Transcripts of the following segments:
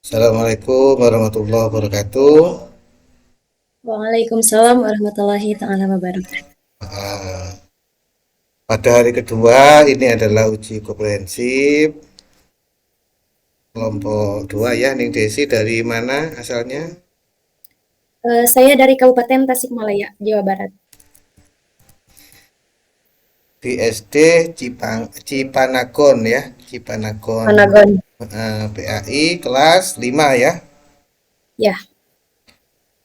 Assalamualaikum warahmatullahi wabarakatuh. Waalaikumsalam warahmatullahi taala wabarakatuh. Ah, pada hari kedua ini adalah uji komprehensif kelompok 2 ya. Ning Desi dari mana asalnya? Saya dari Kabupaten Tasikmalaya, Jawa Barat. Di SD Cipanagon ya, Cipanagon Managon. PAI kelas 5 ya. Ya,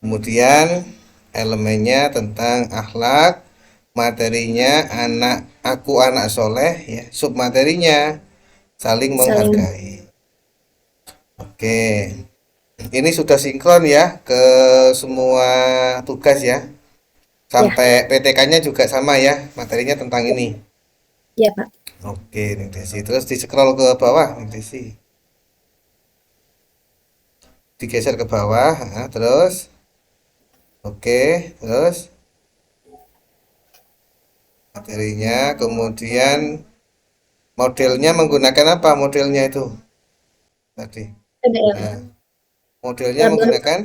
Kemudian elemennya tentang akhlak, materinya aku anak soleh ya, submaterinya saling saling. menghargai. Oke. Ini sudah sinkron ya ke semua tugas ya. Ya, Sampai PTK-nya juga sama ya, materinya tentang ini. ya Pak. Oke, nih Desi. Terus di scroll ke bawah, nih Desi. Digeser ke bawah, terus. Oke, terus materinya, kemudian modelnya menggunakan apa modelnya itu tadi? PBL. Nah, modelnya Problem, menggunakan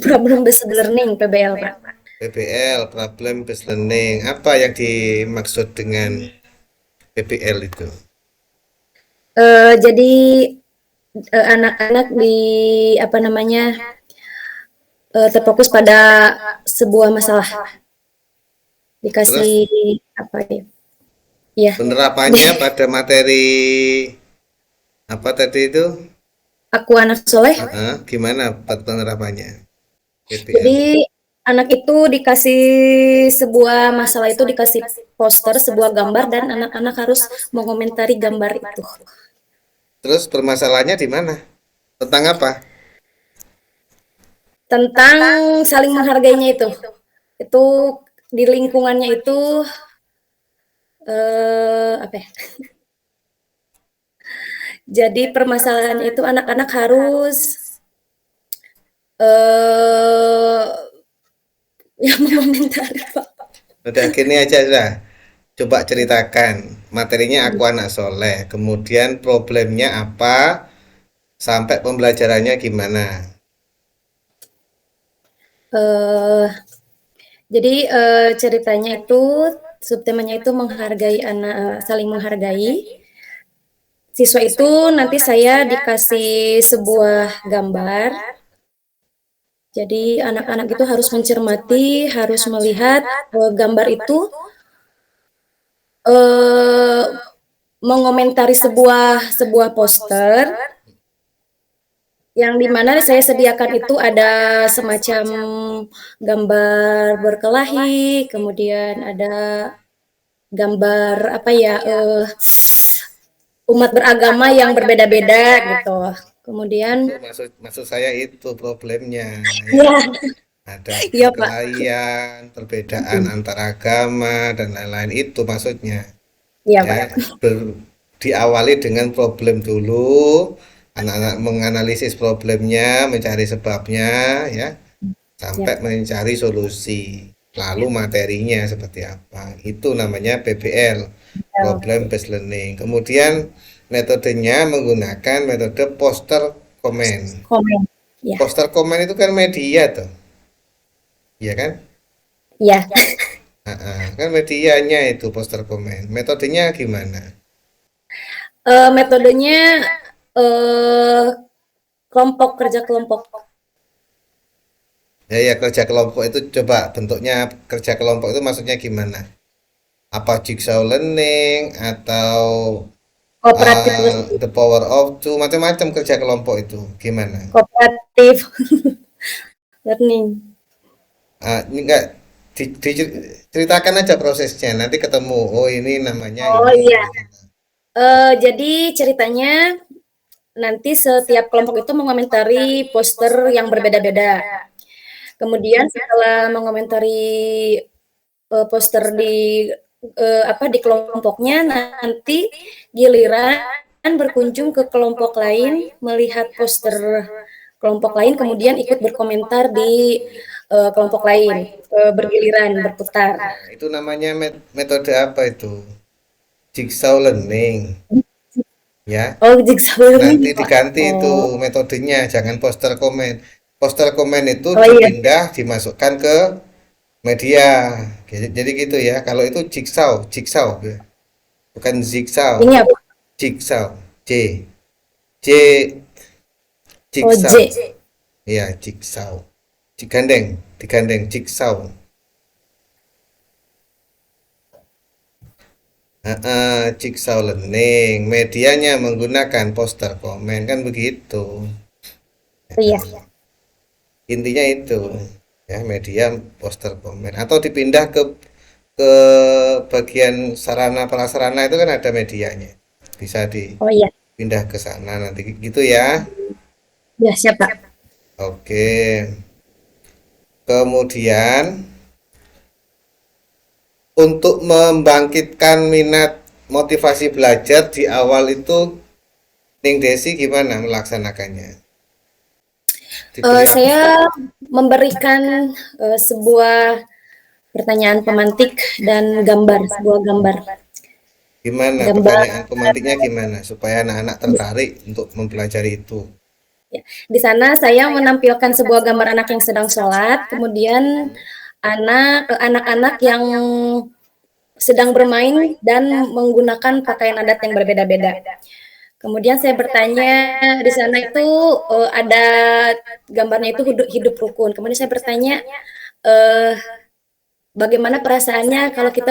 problem based learning PBL Pak. PBL, Problem Based Learning. Apa yang dimaksud dengan PBL itu? Jadi anak-anak di apa namanya terfokus pada sebuah masalah, Terus dikasih apa ya? Ya, penerapannya pada materi apa tadi itu? aku anak soleh. Gimana penerapannya? PPL. Jadi anak itu dikasih sebuah masalah itu dikasih poster, sebuah gambar dan anak-anak harus mengomentari gambar itu. Terus permasalahannya di mana? Tentang apa? Tentang saling menghargainya itu. Itu di lingkungannya itu apa ya? Jadi permasalahannya itu anak-anak harus eh yang mengomentari Pak. Udah gini aja sudah. Coba ceritakan materinya aku anak soleh. Kemudian problemnya apa? Sampai pembelajarannya gimana? Eh jadi ceritanya itu subtemanya itu menghargai anak, saling menghargai. Siswa itu nanti saya dikasih sebuah gambar, jadi anak-anak itu harus mencermati, harus melihat, gambar itu, eee, mengomentari sebuah sebuah poster, yang di mana saya sediakan itu ada semacam gambar berkelahi, kemudian ada gambar apa ya, umat beragama yang berbeda-beda gitu. Itu Kemudian maksud maksud saya itu problemnya ya. iya, Ada iya Pak. perkelahian, perbedaan Mhm. antar agama dan lain-lain itu maksudnya. Iya Ya, Pak. diawali dengan problem dulu, anak-anak menganalisis problemnya, mencari sebabnya, ya, Iya. sampai mencari solusi. Lalu materinya seperti apa? Itu namanya PBL, Problem Oke. Based Learning. Kemudian metodenya menggunakan metode poster comment. Komen. Iya. Poster comment itu kan media tuh, ya kan? Iya. Kan medianya itu poster comment. Metodenya gimana? Metodenya, eee, kelompok, kerja kelompok. Ya, ya kerja kelompok itu coba bentuknya kerja kelompok itu maksudnya gimana? Apa jigsaw learning atau Kooperatif the power of two macam-macam kerja kelompok itu gimana? kooperatif learning. Ini enggak diceritakan aja prosesnya nanti ketemu. Oh ini namanya Oh, ini. iya. Jadi ceritanya nanti setiap kelompok itu mengomentari poster yang berbeda-beda. Kemudian setelah mengomentari, poster di, apa, di kelompoknya, nanti giliran berkunjung ke kelompok lain, melihat poster kelompok lain, kemudian ikut berkomentar di, kelompok lain, bergiliran, berputar. Nah, itu namanya metode apa itu? Jigsaw learning. ya. Oh, jigsaw learning, Nanti Pak. diganti itu Oh. metodenya, jangan poster komen. Poster komen itu Oh, iya. dipindah, dimasukkan ke media. Jadi gitu ya. Kalau itu jigsaw, jigsaw, ya. Bukan zigsaw, Ini apa? jigsaw, J, J, Oh, jigsaw, J. ya jigsaw, digandeng, digandeng, jigsaw. Jigsaw learning, medianya menggunakan poster komen kan begitu. Oh, iya. Intinya itu ya media poster komen atau dipindah ke bagian sarana prasarana itu kan ada medianya. Bisa Oh, iya. dipindah ke sana nanti gitu ya. Ya, siap, Pak. Oke. Kemudian untuk membangkitkan minat motivasi belajar di awal itu Ning Desi gimana melaksanakannya? Diberi apa? Saya memberikan sebuah pertanyaan pemantik dan gambar, sebuah gambar. Gimana Gambar pertanyaan pemantiknya gimana supaya anak-anak di, tertarik untuk mempelajari itu? ya. Di sana saya menampilkan sebuah gambar anak yang sedang sholat, kemudian anak-anak yang sedang bermain dan menggunakan pakaian adat yang berbeda-beda. Kemudian saya bertanya di sana itu ada gambarnya itu hidup rukun. Kemudian saya bertanya eh, bagaimana perasaannya kalau kita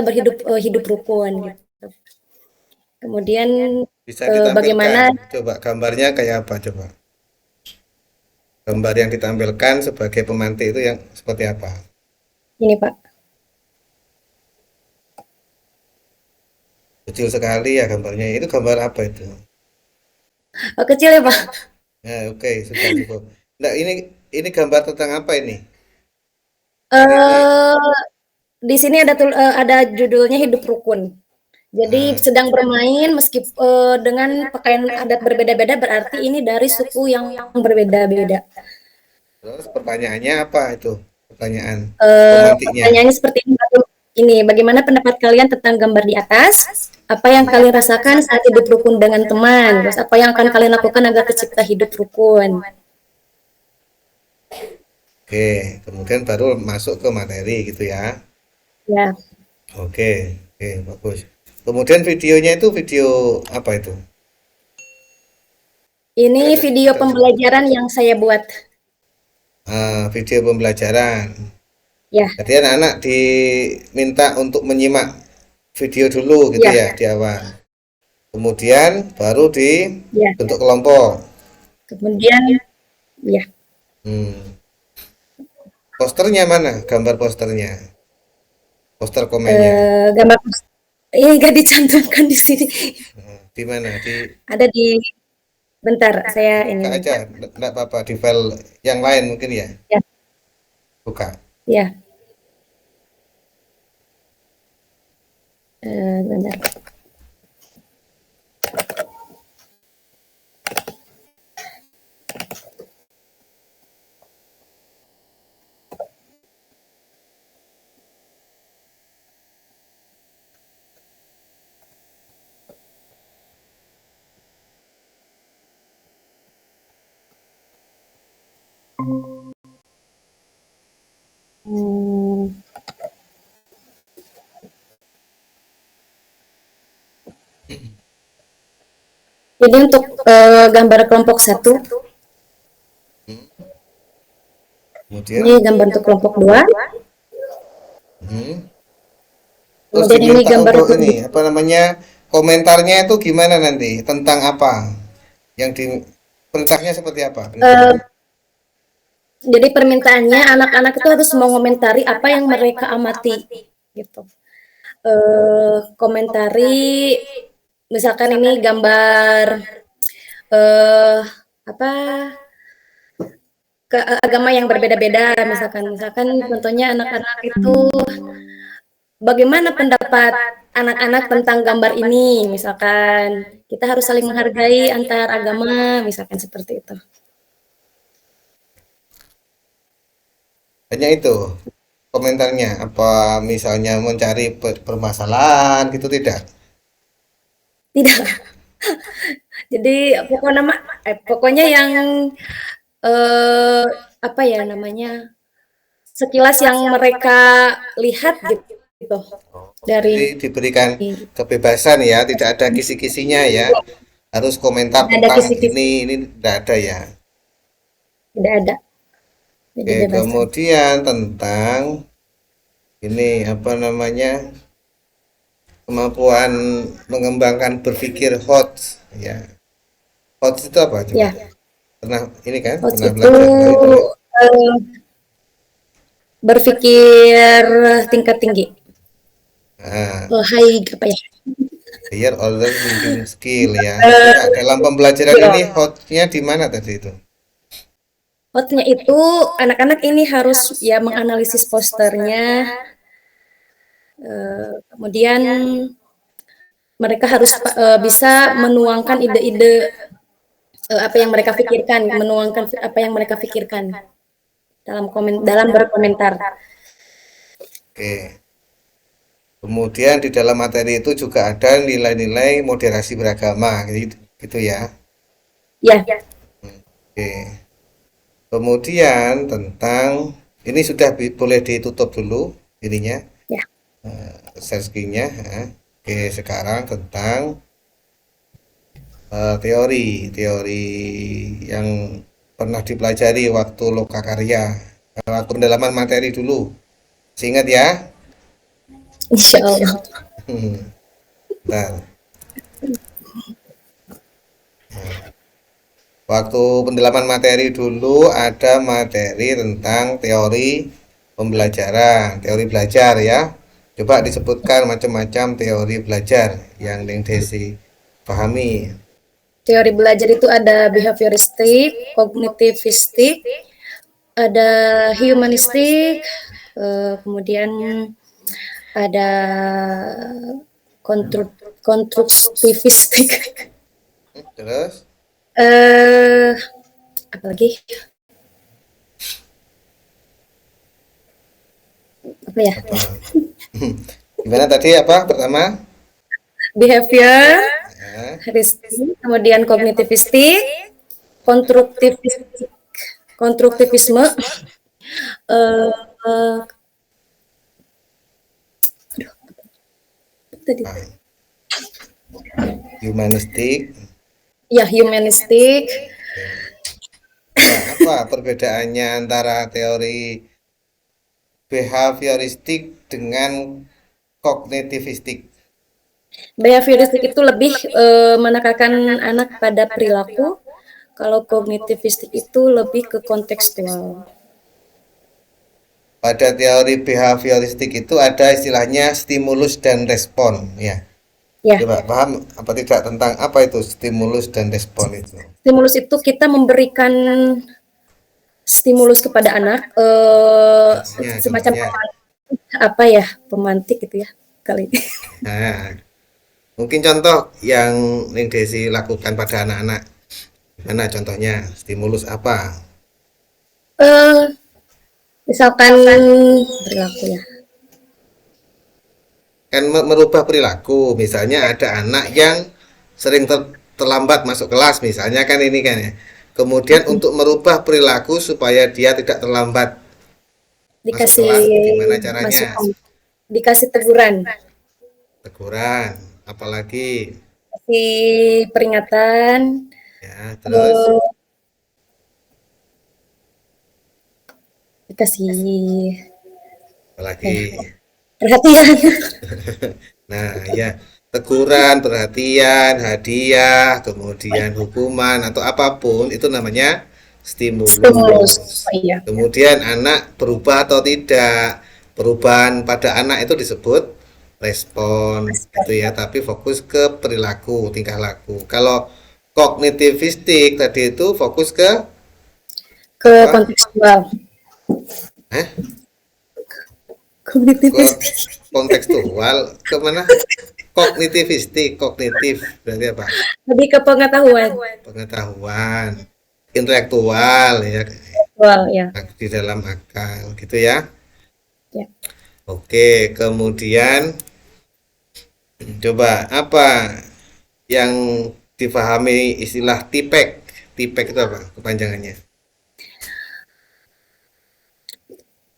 hidup rukun gitu. Kemudian Bisa ditampilkan. bagaimana Coba gambarnya kayak apa coba? Gambar yang ditampilkan sebagai pemantik itu yang seperti apa? ini Pak? Kecil sekali ya gambarnya. Itu gambar apa itu? Oh, kecil ya Pak? Ya, oke, sudah cukup. Nah, ini gambar tentang apa ini? Ini Eh, di sini ada judulnya hidup rukun. Jadi ah, sedang bermain dengan pakaian adat berbeda-beda berarti ini dari suku yang berbeda-beda. terus pertanyaannya apa itu? Pertanyaan pemantiknya. Pertanyaannya seperti ini, bagaimana pendapat kalian tentang gambar di atas? Apa yang kalian rasakan saat hidup rukun dengan teman? Terus apa yang akan kalian lakukan agar tercipta hidup rukun? Oke, kemudian baru masuk ke materi gitu ya. Ya, Oke, oke, bagus. Kemudian videonya itu video apa itu? ini Ada video ada pembelajaran yang saya buat. video pembelajaran. Ya, Jadi anak-anak diminta untuk menyimak video dulu gitu ya, ya di awal. Kemudian baru ya. dibentuk kelompok. Kemudian, ya, Hmm. Posternya mana? Gambar posternya. Poster komennya. gambar ini nggak dicantumkan di sini. Di mana? Ada di bentar, saya ini Dibuka aja. bentar. Enggak apa-apa di file yang lain mungkin ya. Ya, Buka. ya, bentar. Hmm, Jadi untuk gambar kelompok satu, Hmm. ini Kemudian gambar untuk kelompok dua, hmm. Terus kemudian ini diminta gambar untuk untuk ini apa namanya? Komentarnya itu gimana nanti? Tentang apa? Yang di perintahnya seperti apa eh, perintahnya? jadi permintaannya anak-anak itu harus mengomentari apa yang mereka amati, gitu. Komentari, misalkan ini gambar eh apa agama yang berbeda-beda, misalkan contohnya anak-anak itu bagaimana pendapat anak-anak tentang gambar ini, misalkan kita harus saling menghargai antar agama, misalkan seperti itu. Hanya itu komentarnya. Apa misalnya mencari permasalahan gitu tidak? Tidak. Jadi pokoknya yang eh, apa ya namanya, sekilas yang mereka lihat gitu Jadi dari diberikan kebebasan ya, tidak ada kisi-kisinya ya. Harus komentar tidak ada tentang kisi-kisi, ini tidak ada ya. tidak ada, jadi Oke, bebas saja. kemudian tentang ini apa namanya? Kemampuan mengembangkan berpikir hot ya. Hot itu apa coba? Ya, Pernah ini kan? coach Pernah itu belajar dari dulu? eh, berpikir tingkat tinggi, Nah, high apa ya? higher order thinking skill ya. Eh, Coba dalam pembelajaran ini skill. hotnya di mana tadi itu? Hotnya itu anak-anak ini harus ya menganalisis posternya, kemudian mereka harus bisa menuangkan ide-ide, apa yang mereka pikirkan, menuangkan apa yang mereka pikirkan dalam berkomentar. Oke. Kemudian di dalam materi itu juga ada nilai-nilai moderasi beragama gitu, gitu ya. Ya, Oke. Kemudian tentang ini sudah boleh ditutup dulu ininya ya. share screen-nya. Oke, sekarang tentang teori yang pernah dipelajari waktu lokakarya, waktu pendalaman materi dulu. Masih ingat ya? Insya Allah. Nah, waktu pendalaman materi dulu ada materi tentang teori pembelajaran, teori belajar ya. Coba disebutkan macam-macam teori belajar yang Neng Desi pahami. Teori belajar itu ada behavioristik, kognitivistik, ada humanistik, kemudian ada konstruktivistik. Terus eh Apalagi apa ya? apa? Gimana tadi apa pertama? Behavior, Ya, kemudian kognitivistik, konstruktivistik, konstruktivisme, eh tadi nah, humanistik. ya humanistik. Nah, apa perbedaannya antara teori behavioristik dengan kognitivistik? Behavioristik itu lebih menekankan anak pada perilaku, kalau kognitivistik itu lebih ke kontekstual. Pada teori behavioristik itu ada istilahnya stimulus dan respon, ya. Ya, Coba paham apa tidak tentang apa itu stimulus dan respon itu? stimulus itu kita memberikan stimulus kepada anak, Contohnya, semacam contohnya. apa ya, pemantik gitu ya kali. Nah, mungkin contoh yang Ning Desi lakukan pada anak-anak. Mana contohnya? Stimulus apa? eh Misalkan perilaku ya. Kan merubah perilaku. Misalnya ada anak yang sering terlambat masuk kelas, misalnya kan ini kan ya. Kemudian untuk merubah perilaku supaya dia tidak terlambat masuk Dikasih kelas, gimana caranya? masukan, dikasih teguran, Teguran, apalagi kasih peringatan, ya, terus eh, dikasih apa ya, apalagi. perhatian. Nah, ya, teguran, perhatian, hadiah, kemudian hukuman atau apapun itu namanya Stimulus. stimulus. Oh iya. Kemudian anak berubah atau tidak, perubahan pada anak itu disebut respon, itu ya, tapi fokus ke perilaku, tingkah laku. Kalau kognitivistik tadi itu fokus ke Ke apa? kontekstual. Eh, ke Kognitivistik. kontekstual, ke mana? Kognitivistik, kognitif berarti apa? Lebih ke pengetahuan. Pengetahuan, intelektual ya, Well, ya. di dalam akal gitu ya. Ya. Oke, kemudian coba apa yang dipahami istilah TIPEK. TIPEK itu apa kepanjangannya?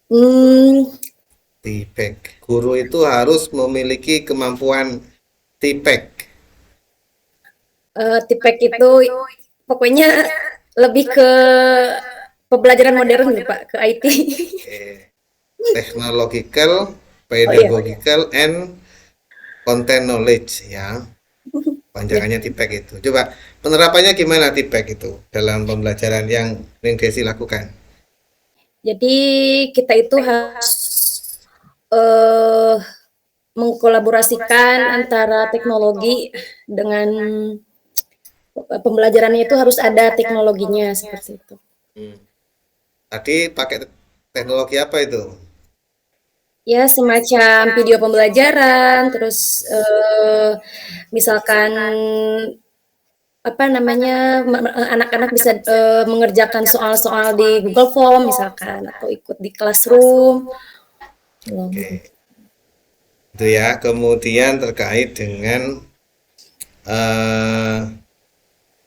Hmm, TIPEK. Guru itu harus memiliki kemampuan TIPEK. Tipek itu pokoknya lebih ke pembelajaran modern nih Pak, ke IT. Eh, Technological, Oh iya, pedagogical, and content knowledge ya. ya. Panjangannya TIPEK itu. Coba penerapannya gimana TIPEK itu dalam pembelajaran yang Desi lakukan? Jadi kita itu harus eh, mengkolaborasikan antara teknologi dengan pembelajarannya itu harus ada teknologinya seperti itu. Hmm. Tadi pakai teknologi apa itu? Ya, semacam video pembelajaran, terus misalkan apa namanya anak-anak bisa mengerjakan soal-soal di Google Form misalkan atau ikut di Classroom. Oke, itu ya. Kemudian terkait dengan eh,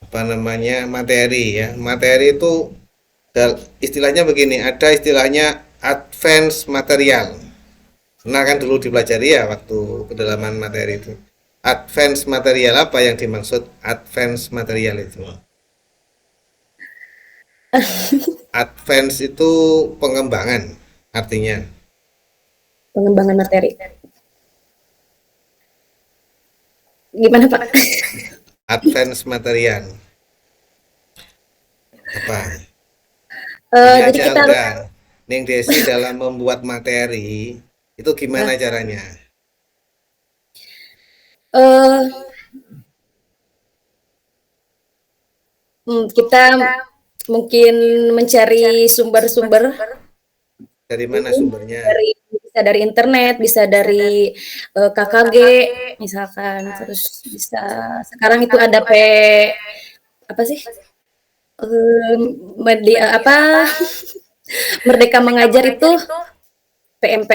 apa namanya materi ya. Materi itu istilahnya begini. Ada istilahnya advance material. Nah kan dulu dipelajari ya waktu kedalaman materi itu. Advance material apa yang dimaksud advance material itu? Advance itu pengembangan artinya. Pengembangan materi. Gimana Pak? Advance material apa? Ini Jadi aja kita harus udah. Neng Desi dalam membuat materi itu gimana uh, caranya? uh, kita mungkin mencari sumber-sumber Dari mana ini sumbernya? dari bisa dari internet, bisa dari KKG misalkan, terus bisa sekarang itu ada apa sih? Media apa Merdeka Mengajar itu PMP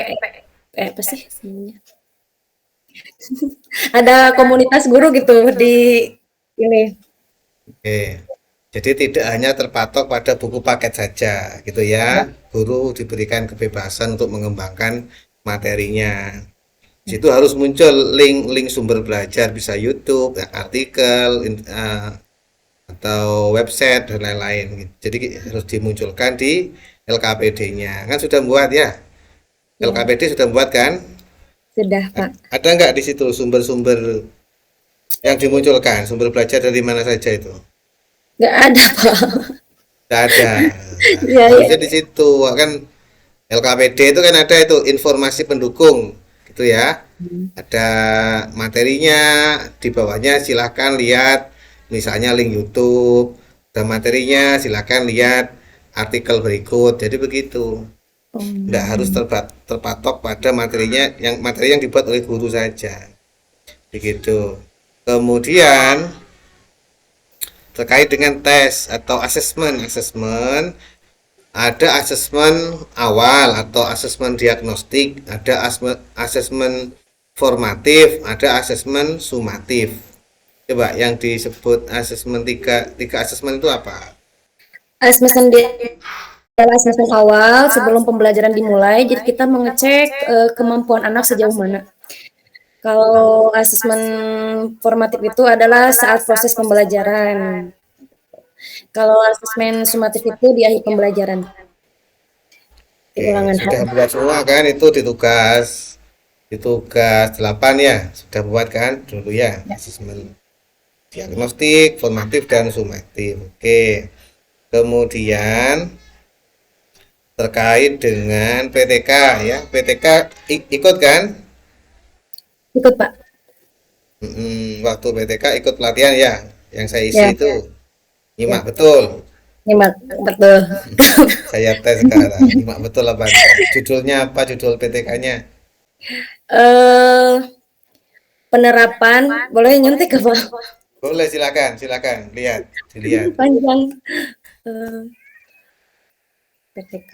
apa sih namanya? Ada komunitas guru gitu di ini. Oke. Jadi tidak hanya terpatok pada buku paket saja, gitu ya. Ya, Guru diberikan kebebasan untuk mengembangkan materinya. Di situ harus muncul link-link sumber belajar, bisa YouTube, artikel, atau website dan lain-lain. Jadi harus dimunculkan di LKPD-nya. Kan sudah buat ya? ya, LKPD sudah buat kan? sudah Pak. Ada nggak di situ sumber-sumber yang dimunculkan? Sumber belajar dari mana saja itu? Nggak ada Pak. Nggak ada. Nah, Ya, ya, harusnya di situ kan LKPD itu kan ada itu informasi pendukung gitu ya. Ada materinya, di bawahnya silahkan lihat misalnya link YouTube. Ada materinya silahkan lihat artikel berikut. Jadi begitu. Nggak harus um, terpatok pada materinya yang materi yang dibuat oleh guru saja. Begitu. Kemudian terkait dengan tes atau asesmen ada asesmen awal atau asesmen diagnostik, ada asesmen formatif, ada asesmen sumatif. Coba yang disebut asesmen tiga asesmen itu apa? asesmen adalah asesmen awal sebelum pembelajaran dimulai. Jadi kita mengecek kemampuan anak sejauh mana. Kalau asesmen formatif itu adalah saat proses pembelajaran. Kalau asesmen sumatif itu di akhir pembelajaran, di Oke, ulangan sudah hari. buat semua kan itu di tugas 8 ya, sudah buat kan dulu ya Ya. asesmen diagnostik, formatif dan sumatif. Oke. Kemudian terkait dengan PTK ya, PTK ikut kan? Ikut Pak. Waktu PTK ikut pelatihan ya, yang saya isi Ya, itu nyimak ya. betul. Nyimak, betul. Saya tes sekarang, nyimak betul apa enggak? Judulnya apa judul PTK-nya? eh Penerapan, boleh nyuntik apa? Boleh silakan, silakan lihat, dilihat. Panjang. Eh, PTK.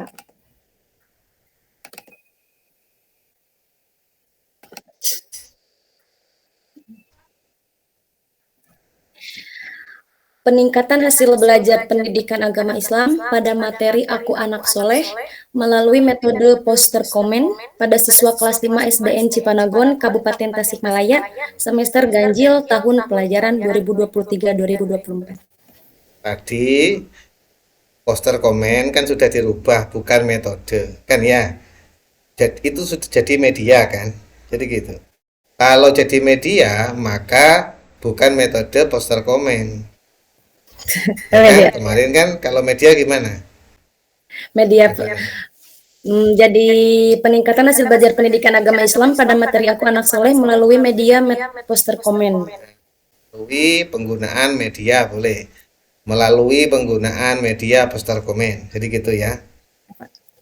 Peningkatan hasil belajar pendidikan agama Islam pada materi Aku Anak Soleh melalui metode poster komen pada siswa kelas 5 SDN Cipanagon, Kabupaten Tasikmalaya, semester ganjil tahun pelajaran 2023-2024. Tadi poster komen kan sudah dirubah, bukan metode, kan ya? Jadi itu sudah jadi media kan? Jadi gitu. Kalau jadi media, maka bukan metode poster komen. Ya kan? Media, Kemarin kan kalau media gimana? media Metode. jadi peningkatan hasil belajar pendidikan agama Islam pada materi Aku Anak Soleh melalui media poster komen. Melalui penggunaan media boleh. Melalui penggunaan media poster komen. Jadi gitu ya.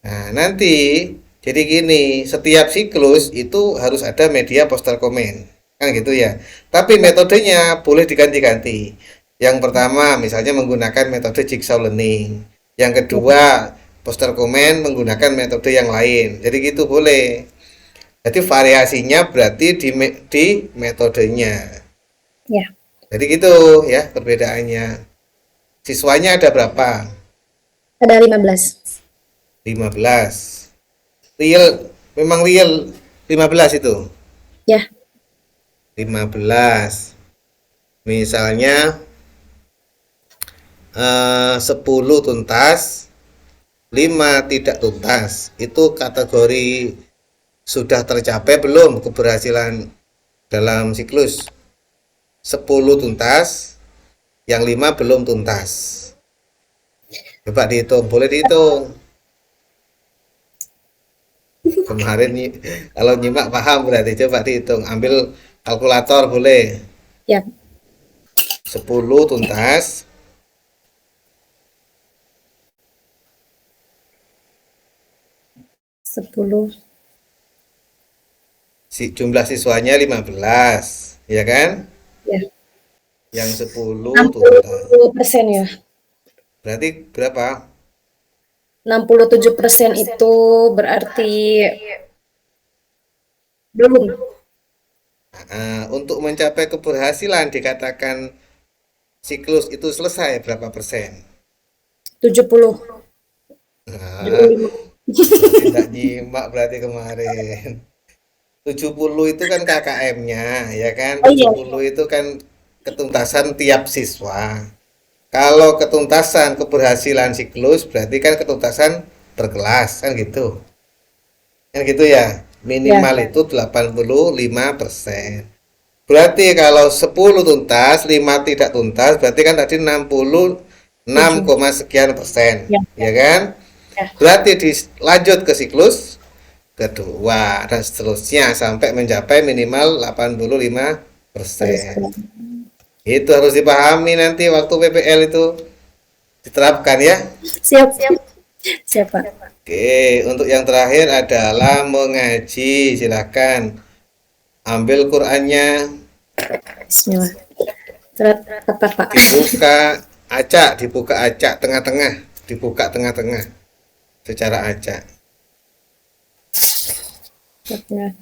Nah, nanti jadi gini, setiap siklus itu harus ada media poster komen. Kan gitu ya. Tapi metodenya boleh diganti-ganti. Yang pertama misalnya menggunakan metode jigsaw learning. Yang kedua poster komen menggunakan metode yang lain. Jadi gitu boleh. Jadi variasinya berarti di metodenya. Ya, Jadi gitu ya perbedaannya. Siswanya ada berapa? ada 15. 15. Real, memang real 15 itu. Ya, 15. Misalnya 10 tuntas, 5 tidak tuntas. Itu kategori sudah tercapai belum keberhasilan dalam siklus? 10 tuntas, yang 5 belum tuntas. Coba dihitung, boleh dihitung. Kemarin kalau nyimak paham berarti coba dihitung, ambil kalkulator boleh. ya. 10 tuntas, 10. jumlah siswanya 15, ya kan? Ya. Yang 10 tuntas. 60% ya. Berarti berapa? 67% itu berarti belum. Untuk mencapai keberhasilan dikatakan siklus itu selesai berapa persen? 70. Nah, 75. berarti tidak nyimak berarti kemarin. 70 itu kan KKM-nya, ya kan? Oh tujuh iya. puluh itu kan ketuntasan tiap siswa. Kalau ketuntasan keberhasilan siklus berarti kan ketuntasan berkelas, kan gitu. Kan gitu ya. Ya. Minimal itu 85%. Berarti kalau 10 tuntas, 5 tidak tuntas, berarti kan tadi 66, 7. sekian persen, Ya. ya kan? Ya. Berarti dilanjut ke siklus kedua dan seterusnya sampai mencapai minimal 85%. Terus. Itu harus dipahami nanti waktu PPL itu diterapkan ya. Siap. Siap, Pak. Oke, untuk yang terakhir adalah mengaji. Silakan ambil Qurannya, Bismillah. Surat tepat, Pak. dibuka acak tengah-tengah, dibuka tengah-tengah secara acak. Silakan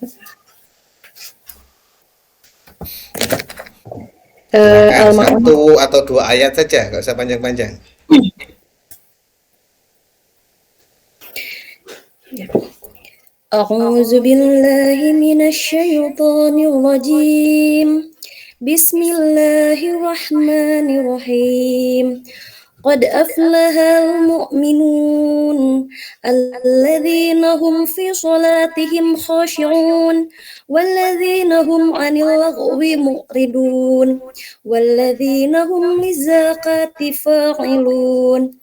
Al-Ma'un. satu atau dua ayat saja, nggak usah panjang-panjang. أعوذ بالله من الشيطان الرجيم. بسم الله الرحمن الرحيم. قد أفلح المؤمنون الذين هم في صلاتهم خاشعون والذين هم عن اللغو معرضون والذين هم للزكاة فاعلون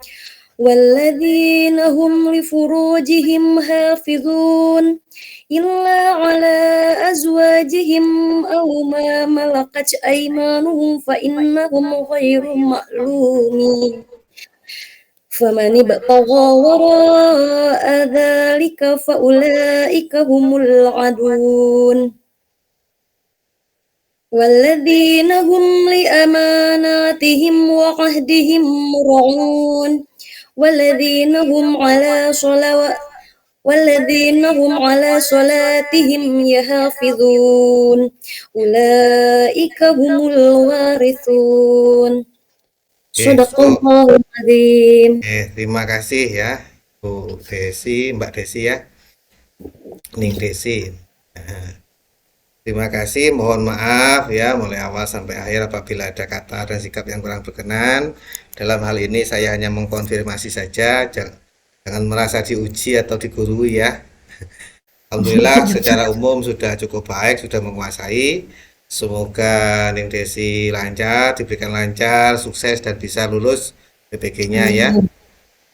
والذين هم لفروجهم حافظون إلا على أزواجهم أو ما ملكت أيمانهم فإنهم غير مألومين فمن ابتغى وراء ذلك فأولئك هم العادون والذين هم لأماناتهم وعهدهم راعون والذين هم على صلاتهم يحافظون أولئك هم الوارثون Oke, so, Shadaqallahul terima kasih ya, Bu Desi, Mbak Desi ya, Ning Desi. Nah, terima kasih, mohon maaf ya mulai awal sampai akhir apabila ada kata dan sikap yang kurang berkenan. Dalam hal ini saya hanya mengkonfirmasi saja, jangan merasa diuji atau digurui ya. Alhamdulillah secara umum sudah cukup baik, sudah menguasai. Semoga Ning Desi lancar, diberikan lancar, sukses dan bisa lulus PPG-nya ya. Amin.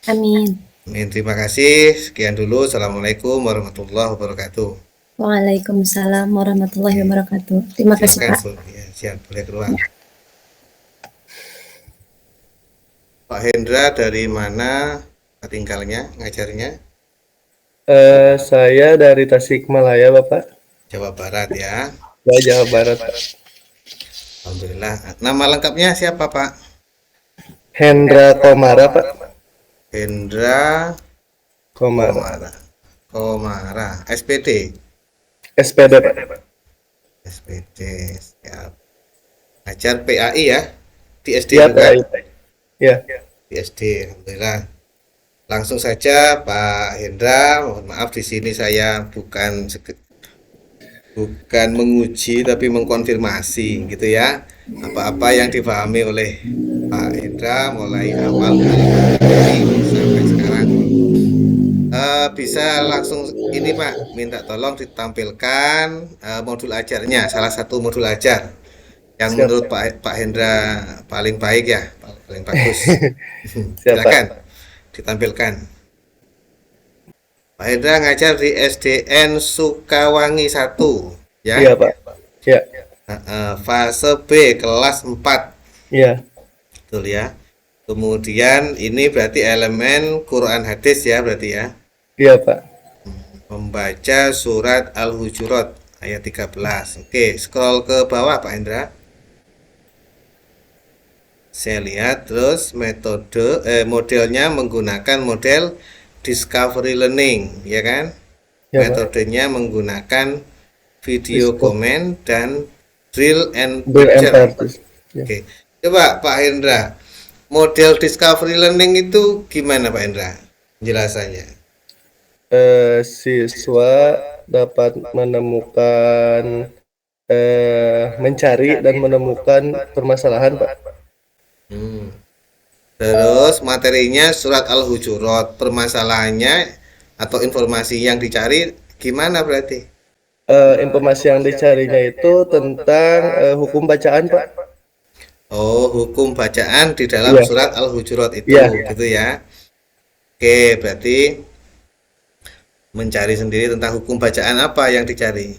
Amin. Amin. Terima kasih. Sekian dulu. Assalamualaikum warahmatullahi wabarakatuh. Waalaikumsalam warahmatullahi Oke, wabarakatuh. Terima kasih, silakan Pak. Bu. Ya, siap, boleh keluar. Pak Hendra dari mana tinggalnya, ngajarnya? Saya dari Tasikmalaya, Bapak. Jawa Barat ya. Ya, Jawa Barat, Pak. Alhamdulillah. Nama lengkapnya siapa Pak? Hendra Komara, Pak. Hendra Komara. Komara. Komara. SPD. SPD, Pak. SPD. Siap. Ngajar PAI ya? Di SD Ya, juga? Pak. Ya. Di SD. Alhamdulillah. Langsung saja Pak Hendra, mohon maaf di sini saya bukan menguji tapi mengkonfirmasi gitu ya. Apa-apa yang dipahami oleh Pak Hendra mulai awal sampai sekarang. Bisa langsung ini Pak, minta tolong ditampilkan modul ajarnya, salah satu modul ajar yang Siap, menurut Pak. Pak Hendra paling baik ya, paling bagus. Siap, Pak. Silakan ditampilkan. Pak Hendra ngajar di SDN Sukawangi 1 ya. Iya, Pak. Ya. Fase B kelas 4. Iya. Betul ya. Kemudian ini berarti elemen Quran hadis ya berarti ya. Iya, Pak. Membaca surat Al-Hujurat ayat 13. Oke, scroll ke bawah Pak Hendra. Saya lihat terus modelnya menggunakan model discovery learning, ya kan? Ya, Pak. Metodenya menggunakan video comment dan drill and Drill and picture. practice. Ya. Oke. Coba Pak Hendra, model discovery learning itu gimana Pak Hendra? Penjelasannya. Siswa dapat menemukan, mencari dan menemukan permasalahan, Pak. Terus materinya surat Al-Hujurat, permasalahannya atau informasi yang dicari gimana berarti? Informasi yang dicarinya itu tentang hukum bacaan, Pak. Oh, hukum bacaan di dalam Iya. surat Al-Hujurat itu, Iya. gitu ya. Oke, berarti mencari sendiri tentang hukum bacaan apa yang dicari?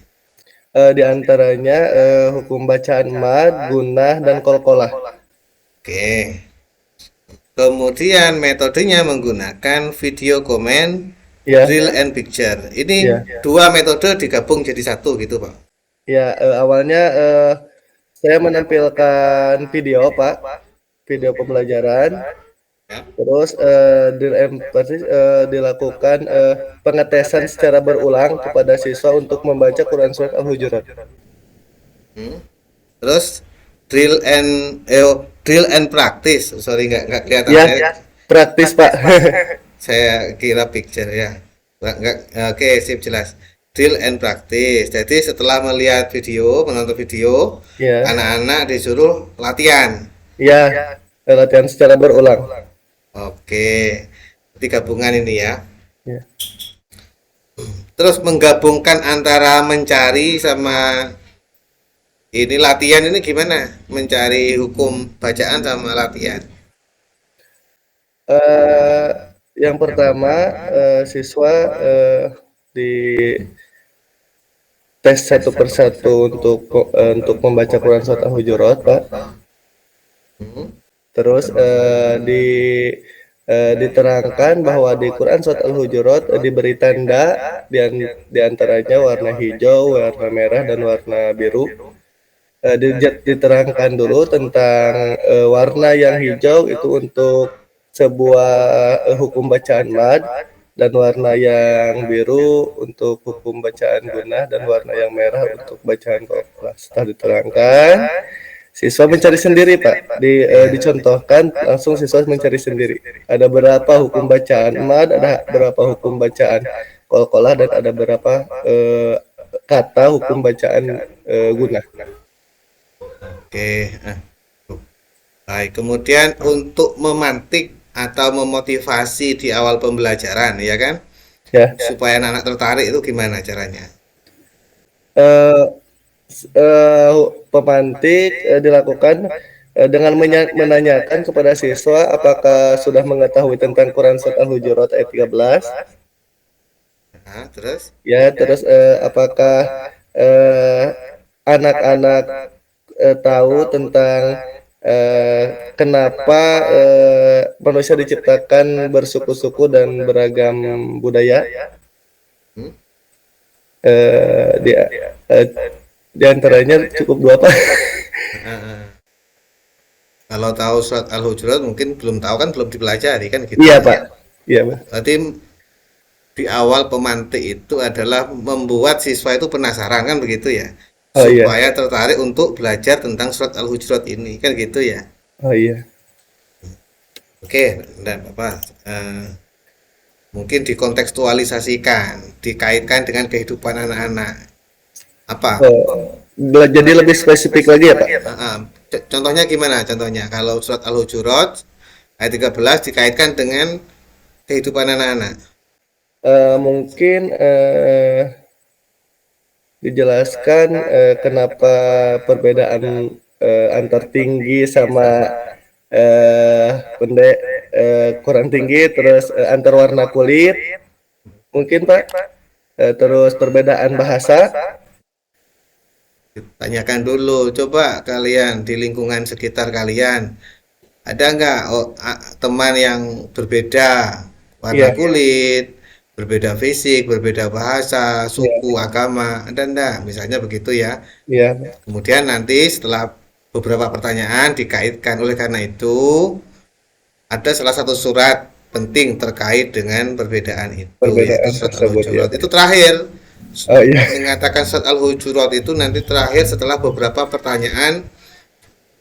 Di antaranya hukum bacaan mad, gunnah, dan qalqalah. Oke. Kemudian metodenya menggunakan video comment, Ya, drill and picture. Ini Iya. dua metode digabung jadi satu gitu, Pak. ya awalnya saya menampilkan video, Pak, video pembelajaran. Ya. Terus drill and practice, dilakukan pengetesan secara berulang kepada siswa untuk membaca Quran Surat Al-Hujurat. Terus drill and practice. Sorry nggak kelihatan Ya, saya. praktis, Pak. Saya kira picture ya. Nggak, oke, sip jelas. Drill and practice. Jadi setelah melihat video, menonton video, Ya, anak-anak disuruh latihan. ya, latihan secara berulang. Oke. Jadi gabungan ini ya. Ya. Terus menggabungkan antara mencari sama ini latihan ini gimana? Mencari hukum bacaan sama latihan. Yang pertama, siswa di tes satu persatu untuk membaca Quran Surat Al-Hujurat, Pak. Terus diterangkan bahwa di Quran Surat Al-Hujurat diberi tanda di antaranya warna hijau, warna merah, dan warna biru. Diterangkan dulu tentang warna yang hijau itu untuk sebuah hukum bacaan mad, dan warna yang biru untuk hukum bacaan gunnah, dan warna yang merah untuk bacaan qalqalah. Setelah diterangkan, Siswa mencari sendiri, Pak. Dicontohkan langsung siswa mencari sendiri. Ada berapa hukum bacaan mad, ada berapa hukum bacaan qalqalah, dan ada berapa kata hukum bacaan guna. Oke. Baik, kemudian untuk memantik atau memotivasi di awal pembelajaran, ya kan? Ya. Supaya anak-anak tertarik itu gimana caranya? Eh, Pemantik dilakukan dengan menanyakan kepada siswa apakah sudah mengetahui tentang Quran Surat Al-Hujurat ayat 13. Nah, terus? Ya, terus apakah anak-anak tahu tentang kenapa manusia diciptakan bersuku-suku dan beragam budaya? Hmm? Di antaranya cukup dua, Pak. Kalau tahu surat Al-Hujurat mungkin belum tahu kan, belum dipelajari kan gitu. Iya, Pak. Iya, Pak. Berarti di awal pemantik itu adalah membuat siswa itu penasaran kan begitu ya, Oh iya. supaya tertarik untuk belajar tentang surat Al-Hujurat ini kan gitu ya. Oh iya. Oke, dan Bapak mungkin dikontekstualisasikan, dikaitkan dengan kehidupan anak-anak. Apa? Jadi lebih spesifik lagi ya, Pak? Contohnya gimana? Contohnya kalau surat Al-Hujurat ayat 13 dikaitkan dengan kehidupan anak-anak. Mungkin dijelaskan kenapa perbedaan antar tinggi sama pendek kurang tinggi, terus antar warna kulit, mungkin Pak. Terus perbedaan bahasa. Tanyakan dulu, coba kalian di lingkungan sekitar kalian ada nggak teman yang berbeda warna kulit, berbeda fisik, berbeda bahasa, suku, agama, ada enggak? Misalnya begitu ya. Iya. Kemudian nanti setelah beberapa pertanyaan dikaitkan, oleh karena itu ada salah satu surat penting terkait dengan perbedaan itu, yaitu surat Al-Hujurat. Itu terakhir. Mengatakan surat Al-Hujurat itu nanti terakhir setelah beberapa pertanyaan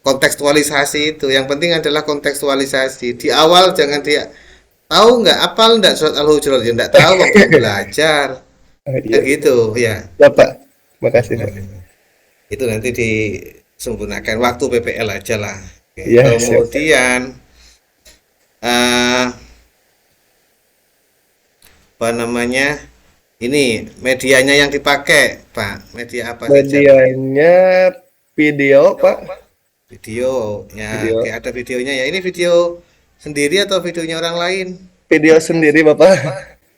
kontekstualisasi itu. Yang penting adalah kontekstualisasi. Di awal jangan dia tahu nggak, apal nggak surat Al-Hujurat, ya nggak tahu waktu belajar. Kayak gitu ya. Bapak, makasih. Itu nanti disempurnakan waktu PPL aja lah. Ya, kemudian apa namanya? Ini medianya yang dipakai, Pak. Media apa saja? Medianya video, Pak. Video, ya. Oke, ada videonya ya. Ini video sendiri atau videonya orang lain? Video sendiri, Bapak.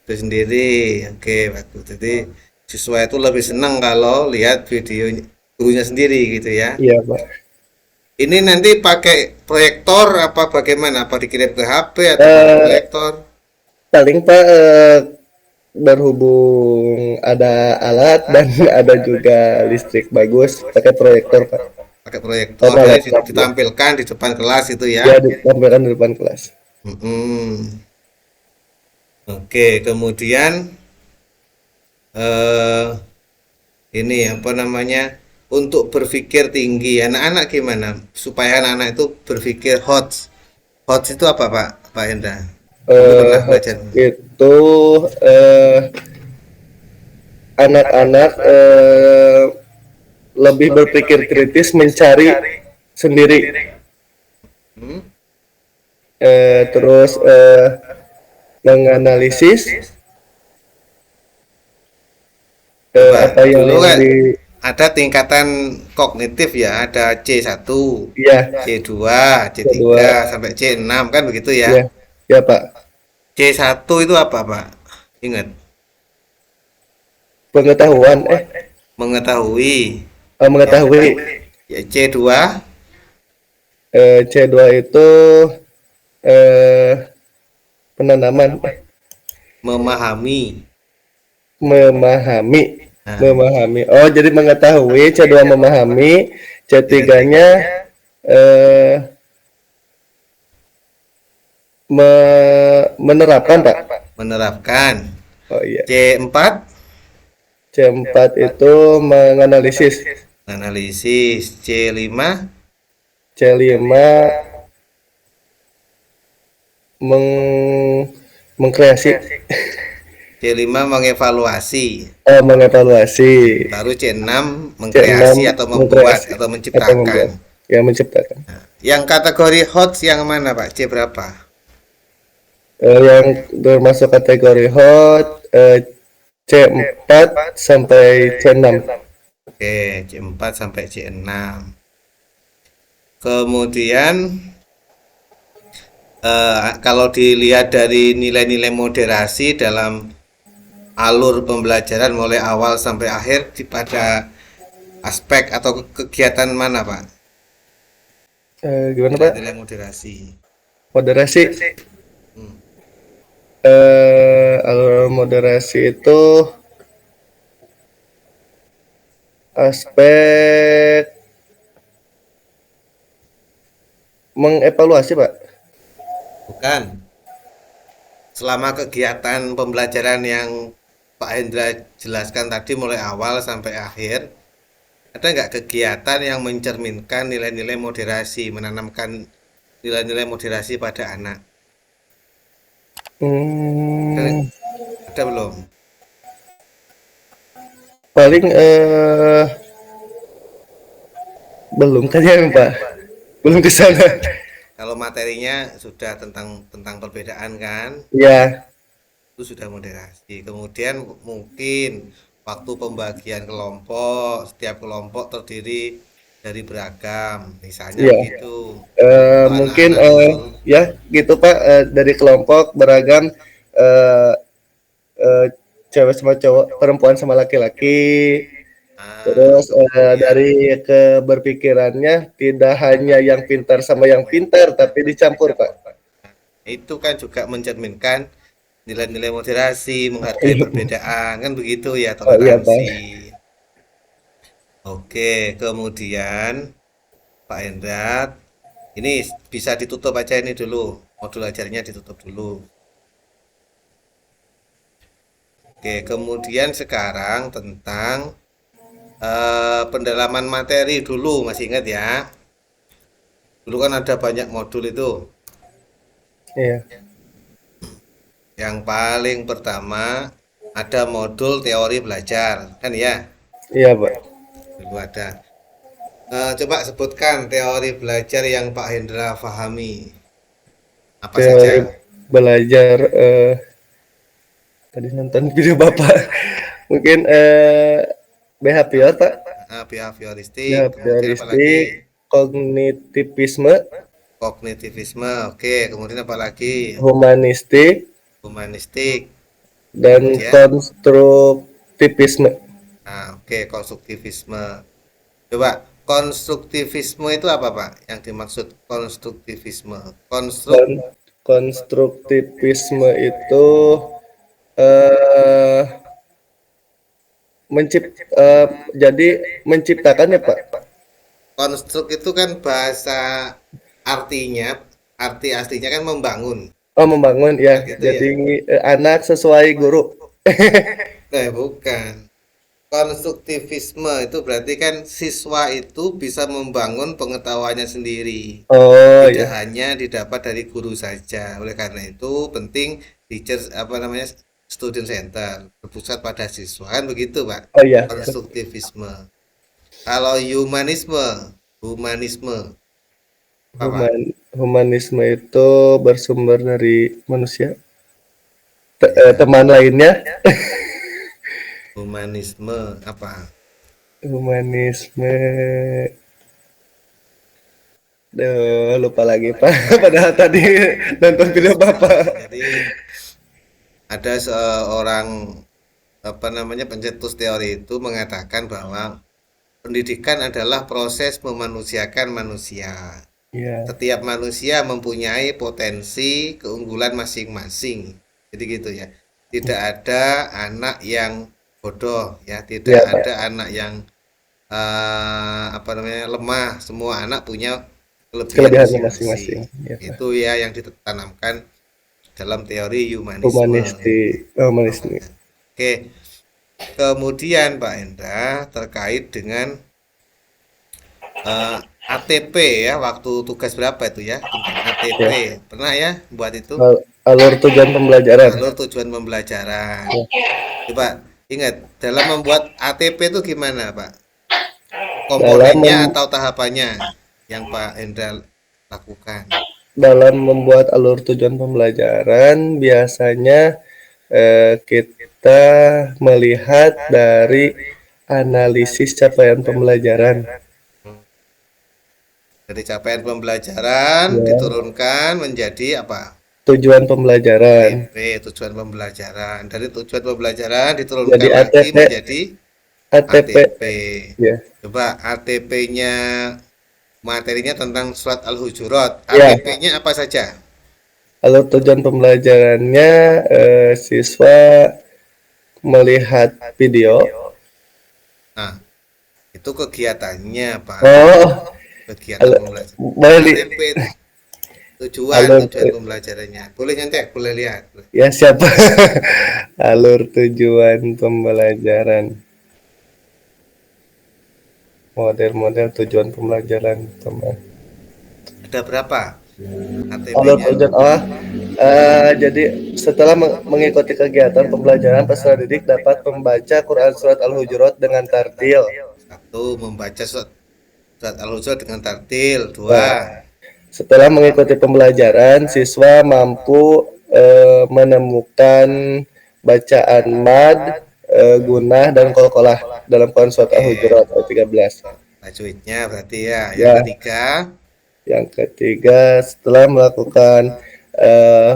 Video sendiri. Oke, bagus. Jadi siswa itu lebih senang kalau lihat video gurunya sendiri gitu ya. Iya, Pak. Ini nanti pakai proyektor apa bagaimana? Apa dikirim ke HP atau proyektor? Paling Pak berhubung ada alat dan ada juga listrik bagus, pakai proyektor, Pak. Pakai proyektor, jadi ditampilkan di depan kelas itu ya? Ya, ditampilkan di depan kelas. Oke, kemudian ini apa namanya, untuk berpikir tinggi, anak-anak gimana supaya anak-anak itu berpikir HOTS? HOTS itu apa, Pak Hendra? Itu anak-anak lebih berpikir kritis, mencari sendiri, terus menganalisis apa yang ada tingkatan kognitif ya, ada C1, ya, C2, C3 sampai C6 kan begitu ya? Ya, Pak. C1 itu apa, Pak? Ingat. Pengetahuan, mengetahui. Mengetahui. Ya, C2. C2 itu penanaman. Memahami. Memahami. Oh, jadi mengetahui. C2 memahami. C3-nya menerapkan, Pak. Menerapkan. Oh iya. C4. C4 itu menganalisis. Analisis. C5. C5 meng mengkreasi C5 mengevaluasi, mengevaluasi, baru C6 C6 mengkreasi atau membuat mengkreasi atau atau menciptakan. membuat, ya menciptakan. Yang kategori hot yang mana Pak? C berapa? Yang termasuk kategori hot C4 sampai C6. Oke, C4 sampai C6. Kemudian kalau dilihat dari nilai-nilai moderasi dalam alur pembelajaran mulai awal sampai akhir pada aspek atau kegiatan mana Pak? Gimana Pak? Nilai-nilai moderasi. Moderasi. Hmm. Alur moderasi itu aspek mengevaluasi Pak. Bukan. Selama kegiatan pembelajaran yang Pak Hendra jelaskan tadi mulai awal sampai akhir, ada nggak kegiatan yang mencerminkan nilai-nilai moderasi, menanamkan nilai-nilai moderasi pada anak? Ada, Hmm, ada belum? paling belum kayaknya Pak. Belum ke sana. Kalau materinya sudah tentang perbedaan kan, Ya, itu sudah moderasi. Kemudian mungkin waktu pembagian kelompok, setiap kelompok terdiri dari beragam, misalnya ya. begitu. Untuk Mungkin anak-anak umur ya gitu Pak, dari kelompok beragam, eh, eh, cewek sama cowok, perempuan sama laki-laki. Terus kemudian dari keberpikirannya tidak hanya yang pintar sama yang pintar, tapi dicampur Pak. itu kan juga mencerminkan nilai-nilai moderasi, menghargai perbedaan, kan begitu ya, Oh iya toleransi. Pak. Oke, kemudian Pak Hendra, ini bisa ditutup aja ini dulu, modul ajarnya ditutup dulu. Oke, kemudian sekarang tentang pendalaman materi dulu, masih ingat ya? Dulu kan ada banyak modul itu. Iya, Yang paling pertama ada modul teori belajar, kan ya? iya Pak. Dulu ada. Coba sebutkan teori belajar yang Pak Hendra pahami. Apa Teori saja? belajar, tadi nonton video Bapak. Mungkin behavior Pak, Behavioristik, kemudian apa lagi? behavioristik, kognitivisme, Kognitivisme, oke. Kemudian apa lagi? humanistik, Humanistik, dan kemudian, konstruktivisme. nah, oke, konstruktivisme. Coba, konstruktivisme itu apa, Pak? Yang dimaksud konstruktivisme. Konstruk, Kon- konstruktivisme itu eh jadi menciptakan ya Pak. konstruk itu kan bahasa artinya, arti aslinya kan membangun. Oh membangun ya. Kan gitu ya. Jadi anak sesuai guru. Bukan. Konstruktivisme itu berarti kan siswa itu bisa membangun pengetahuannya sendiri. Oh Tidak ya. hanya didapat dari guru saja. Oleh karena itu penting teacher apa namanya student center berpusat pada siswa kan begitu Pak. Oh ya. Konstruktivisme. Kalau humanisme apa Pak? Humanisme itu bersumber dari manusia. Ya, Teman lainnya. humanisme apa? Humanisme. Duh, lupa lagi Pak. Padahal tadi nonton video Bapak. Jadi ada seorang apa namanya pencetus teori itu mengatakan bahwa pendidikan adalah proses memanusiakan manusia. Iya. Setiap manusia mempunyai potensi keunggulan masing-masing. Jadi gitu ya. Tidak ada anak yang bodoh ya, tidak Iya Pak. ada anak yang apa namanya lemah. Semua anak punya kelebihan Kelebihannya masing-masing. masing-masing. Iya Pak. Itu ya yang ditanamkan dalam teori humanisme. Humanistik. Humanisme. Oke, kemudian Pak Hendra terkait dengan ATP ya, waktu tugas berapa itu ya? Tentang ATP. Ya. Pernah ya buat itu? Alur tujuan pembelajaran. Alur tujuan pembelajaran. Coba ingat, dalam membuat ATP itu gimana, Pak? Dalam Komponennya mem- atau tahapannya yang Pak Hendra lakukan? dalam membuat alur tujuan pembelajaran biasanya kita melihat dari analisis capaian pembelajaran. Dari capaian pembelajaran Ya, diturunkan menjadi apa? tujuan pembelajaran. ATP, tujuan pembelajaran. Dari tujuan pembelajaran Jadi diturunkan lagi ATP, menjadi ATP, ATP. ya, Coba ATP-nya materinya tentang surat Al-Hujurat. ya. ATP-nya apa saja? Alur tujuan pembelajarannya siswa melihat video. Nah, itu kegiatannya, Pak. Oh, Kegiatan alur, pembelajaran. boleh di ATP tujuan, alur tujuan pembelajarannya. Boleh nyontek, boleh lihat. ya siapa? Alur tujuan pembelajaran, model-model tujuan pembelajaran, teman. Ada berapa Alur ATP-nya? tujuan jadi setelah mengikuti kegiatan pembelajaran peserta didik dapat membaca Quran Surat Al-Hujurat dengan tartil. Satu, membaca surat Al-Hujurat dengan tartil. Dua, Nah, setelah mengikuti pembelajaran, siswa mampu menemukan bacaan mad, gunah, dan qalqalah dalam Quran Surat oke. Al-Hujurat ayat 13. Tajwidnya berarti ya. Yang Ya, ketiga, yang ketiga, setelah melakukan eh,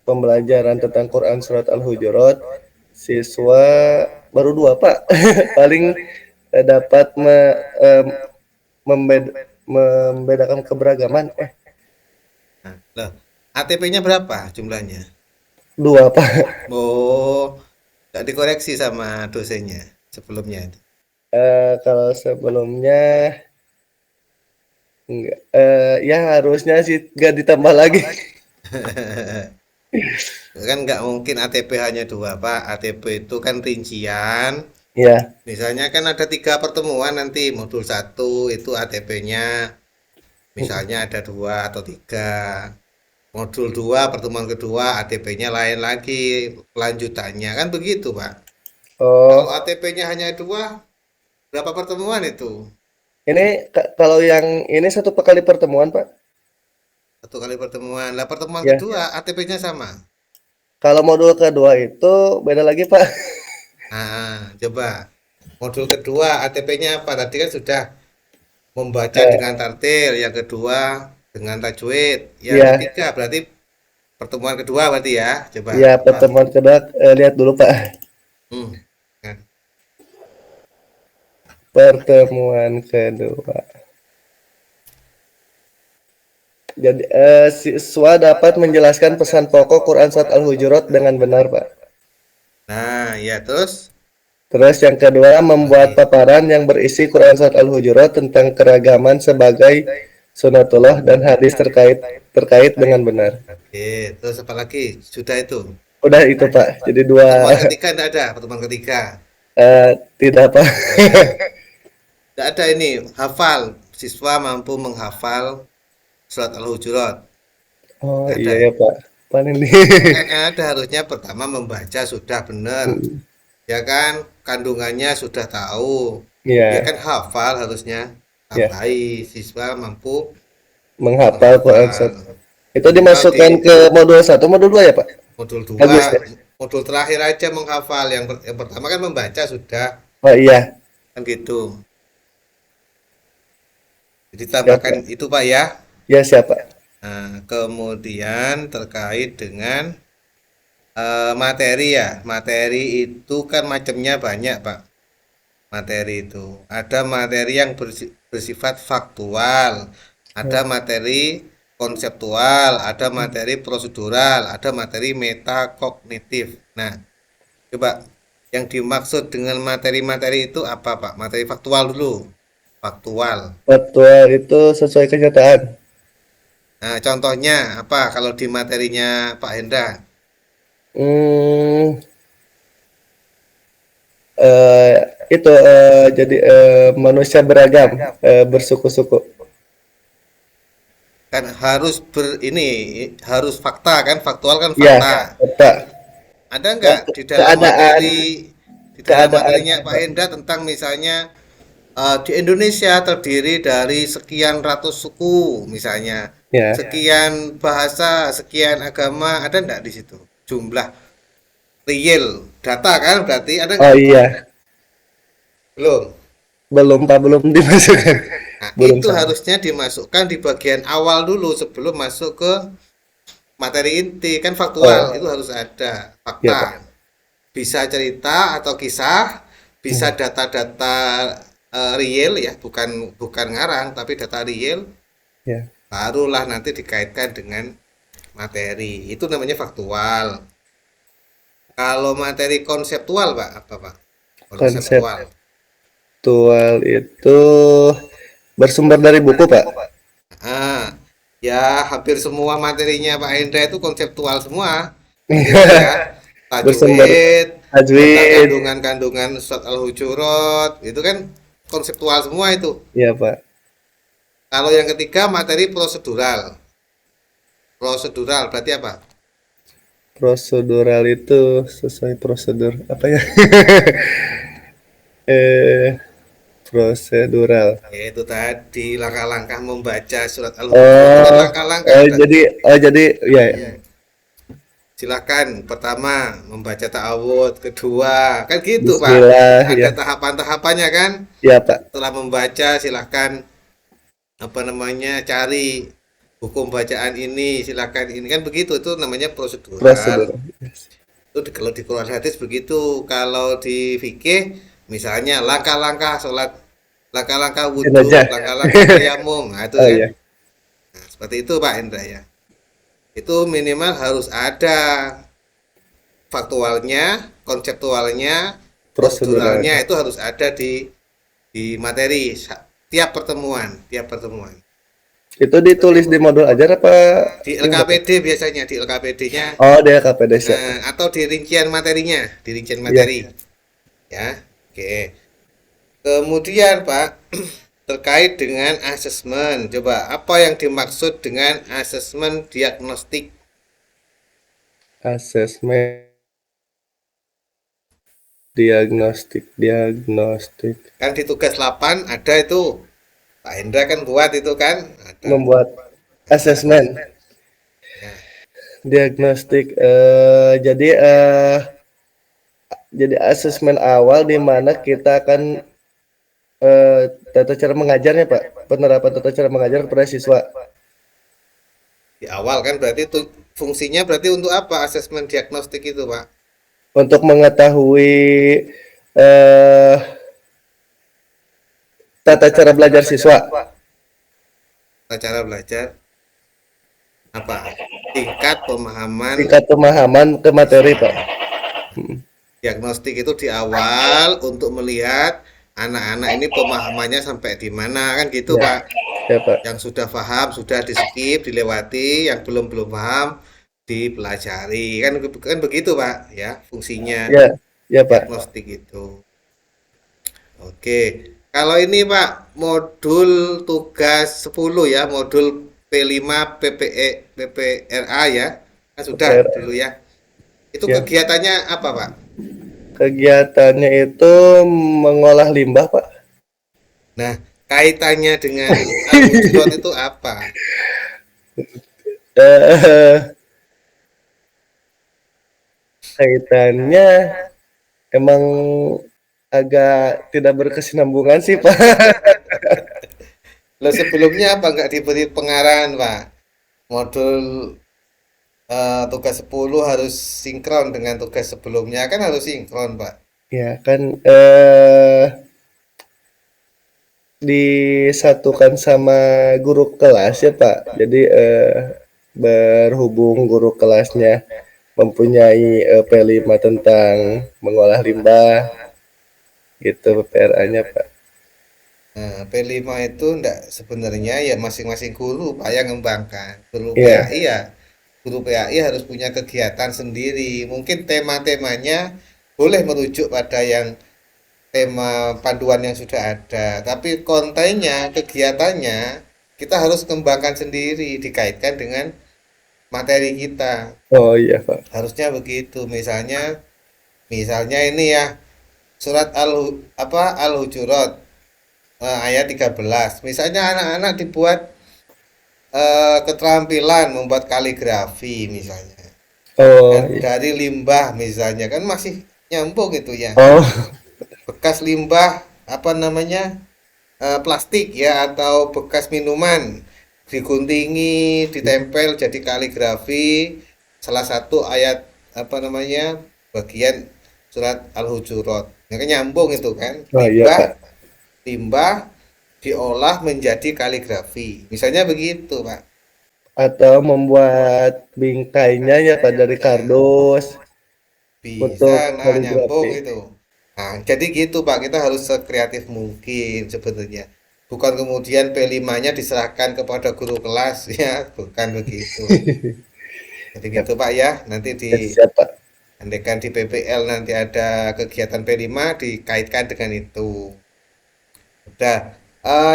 pembelajaran tentang Quran Surat Al-Hujurat, siswa baru dua, Pak, paling dapat membedakan keberagaman. nah, loh, ATP-nya berapa jumlahnya? Dua, Pak. Oh, nggak dikoreksi sama dosennya sebelumnya itu. Kalau sebelumnya enggak, ya harusnya sih nggak ditambah lagi. Kan nggak mungkin ATP hanya dua, Pak. ATP itu kan rincian. Ya, Misalnya kan ada 3 pertemuan nanti modul satu itu ATP-nya misalnya ada 2 atau 3. Modul 2 pertemuan kedua ATP-nya lain lagi lanjutannya kan begitu, Pak. Kalau oh, ATP-nya hanya 2, berapa pertemuan itu? ini kalau yang ini satu kali pertemuan, Pak. 1 kali pertemuan. Lah pertemuan Ya, kedua ATP-nya sama. kalau modul kedua itu beda lagi, Pak. Nah, coba modul kedua ATP-nya apa? Tadi kan sudah membaca dengan Eh, tartil, yang kedua dengan tajwid, yang ya, ketiga berarti pertemuan kedua berarti ya. Coba ya apa? pertemuan kedua lihat dulu, Pak. Hmm. Nah, Pertemuan kedua. Jadi siswa dapat menjelaskan pesan pokok Quran Surat Al-Hujurat dengan benar, Pak. nah, ya terus Terus yang kedua, membuat lagi. paparan yang berisi Quran Surat Al-Hujurat tentang keragaman sebagai sunatullah dan hadis terkait terkait dengan benar. Oke, terus apa lagi? Sudah itu. Udah itu, Pak. Jadi dua Pertemuan ketiga tidak ada, pertemuan ketiga. tidak, Pak. Tidak ada ini, hafal. Siswa mampu menghafal surat Al-Hujurat. Oh Nggak iya ada. ya, Pak. Panen nih. Yang ada harusnya pertama membaca sudah benar. Ya kan, kandungannya sudah tahu. Ya Iya, kan hafal harusnya. ya. Tambahi siswa mampu Menghafal Quran menghafal. Surat. Itu Kalau di dimasukkan ke modul satu, modul 2 ya, Pak? modul 2, Bagus ya. modul terakhir aja menghafal. Yang pertama kan membaca sudah, Oh iya, kan gitu. Jadi siap, tambahkan Pak. itu Pak ya. Ya, siap, Pak. Nah, kemudian terkait dengan materi ya. Materi itu kan macamnya banyak, Pak. Materi itu. Ada materi yang bersifat faktual, ada materi konseptual, ada materi prosedural, ada materi metakognitif. Nah, coba yang dimaksud dengan materi-materi itu apa, Pak? Materi faktual dulu. Faktual. Faktual itu sesuai kenyataan. Nah, contohnya apa kalau di materinya Pak Hendra? Hmm, eh, itu jadi manusia beragam, bersuku-suku. Kan harus ini harus fakta kan, faktual kan Ya, fakta. peta. Ada Nah, nggak keadaan di dalam materinya keadaannya, Pak Pak. Hendra tentang misalnya di Indonesia terdiri dari sekian ratus suku misalnya, Ya. sekian bahasa, sekian agama, ada nggak di situ? Jumlah real data kan berarti ada Oh nggak? iya, Belum. belum Pak, belum dimasukkan. Nah, Belum itu sama. harusnya dimasukkan di bagian awal dulu sebelum masuk ke materi inti kan faktual Oh, itu harus ada iya fakta. Pak. Bisa cerita atau kisah, bisa Hmm, data-data real ya, bukan bukan ngarang tapi data real, ya, barulah nanti dikaitkan dengan materi. Itu namanya faktual. Kalau materi konseptual, Pak, apa, Pak? Konseptual. konseptual itu bersumber dari buku Pak. Ah, ya hampir semua materinya Pak Hendra itu konseptual semua. Gitu ya. Bersumber Tajwid, tentang tajwid, kandungan-kandungan surat Al-Hujurat, itu kan konseptual semua itu. ya Pak. Kalau yang ketiga materi prosedural. Prosedural berarti apa? Prosedural itu sesuai prosedur apa ya? eh Prosedural. Yaitu tadi langkah-langkah membaca surat Al-Hujurat itu kan Oh, langkah-langkah tadi. jadi ya, Silakan pertama membaca ta'awud, kedua kan gitu Pak. Bismillah Ada ya. tahapan-tahapannya kan. Ya Pak. Setelah membaca silakan apa namanya cari hukum bacaan ini, silakan ini kan begitu itu namanya prosedural. Prosedur. Itu kalau di Quran hadis begitu. Kalau di fikih misalnya langkah-langkah sholat, langkah-langkah wudhu, Jenajah. langkah-langkah tayamum, nah itu Oh kan. ya, Nah, seperti itu Pak Hendra ya. Itu minimal harus ada faktualnya, konseptualnya, prosedural. proseduralnya itu harus ada di materi tiap pertemuan, tiap pertemuan. Itu ditulis di modul ajar apa Di gimana Pak? LKPD biasanya, di LKPD-nya Oh, dia KPDS ya. atau di rincian materinya, di rincian Iya. materi, ya. Oke. Kemudian Pak, terkait dengan asesmen, coba apa yang dimaksud dengan asesmen diagnostik? Asesmen diagnostik Kan di tugas 8 ada itu, Pak Hendra kan buat itu kan, ada. membuat asesmen Ya. diagnostik jadi asesmen awal di mana kita akan tata cara mengajarnya Pak, penerapan tata cara mengajar kepada siswa Di awal kan berarti itu fungsinya berarti untuk apa asesmen diagnostik itu, Pak? untuk mengetahui eh, tata cara belajar siswa, Cara belajar apa? Tingkat pemahaman tingkat pemahaman ke materi Pak. diagnostik itu di awal untuk melihat anak-anak ini pemahamannya sampai di mana kan gitu, Ya, Pak. ya Pak. Yang sudah paham sudah di skip, dilewati, yang belum paham dipelajari. Kan begitu, Pak, ya, fungsinya Ya, ya Pak. diagnostik itu. Oke. Kalau ini Pak, modul tugas 10 ya, modul P5 PPRA ya. Kan sudah PR. dulu ya. Itu Ya. kegiatannya apa, Pak? Kegiatannya itu mengolah limbah Pak. Nah, kaitannya dengan al itu apa? Eh, Kaitannya emang agak tidak berkesinambungan sih Pak. Lo sebelumnya apa nggak diberi pengarahan, Pak? Modul tugas 10 harus sinkron dengan tugas sebelumnya kan harus sinkron, Pak. Ya kan disatukan sama guru kelas ya Pak. Jadi berhubung guru kelasnya mempunyai P5 tentang mengolah limbah gitu PRA-nya Pak. Nah, P5 itu enggak sebenarnya ya masing-masing guru Pak yang ngembangkan. Guru Iya, PAI ya, guru PAI harus punya kegiatan sendiri. Mungkin tema-temanya boleh merujuk pada yang tema panduan yang sudah ada, tapi kontennya, kegiatannya kita harus kembangkan sendiri, dikaitkan dengan materi kita. Oh iya Pak. Harusnya begitu. Misalnya ini ya, surat Al-Hujurat ayat 13. Misalnya anak-anak dibuat keterampilan membuat kaligrafi misalnya. Oh Dan iya. dari limbah misalnya kan masih nyambung itu ya. Oh Bekas limbah apa namanya? Plastik ya atau bekas minuman diguntingi, ditempel jadi kaligrafi salah satu ayat apa namanya? Bagian surat Al-Hujurat. Ya kan nyambung itu kan. oh iya Pak. Limbah diolah menjadi kaligrafi. Misalnya begitu, Pak. Atau membuat bingkainya ya Pak dari Nah, kardus bisa, untuk nah nyambung kaligrafi. itu. Nah, jadi gitu, Pak. Kita harus sekreatif mungkin sebenarnya. Bukan kemudian P5-nya diserahkan kepada guru kelas ya, bukan begitu. Jadi Ya, gitu, Pak ya. Nanti di ya, siap Pak. andaikan di PPL nanti ada kegiatan P5 dikaitkan dengan itu. Udah.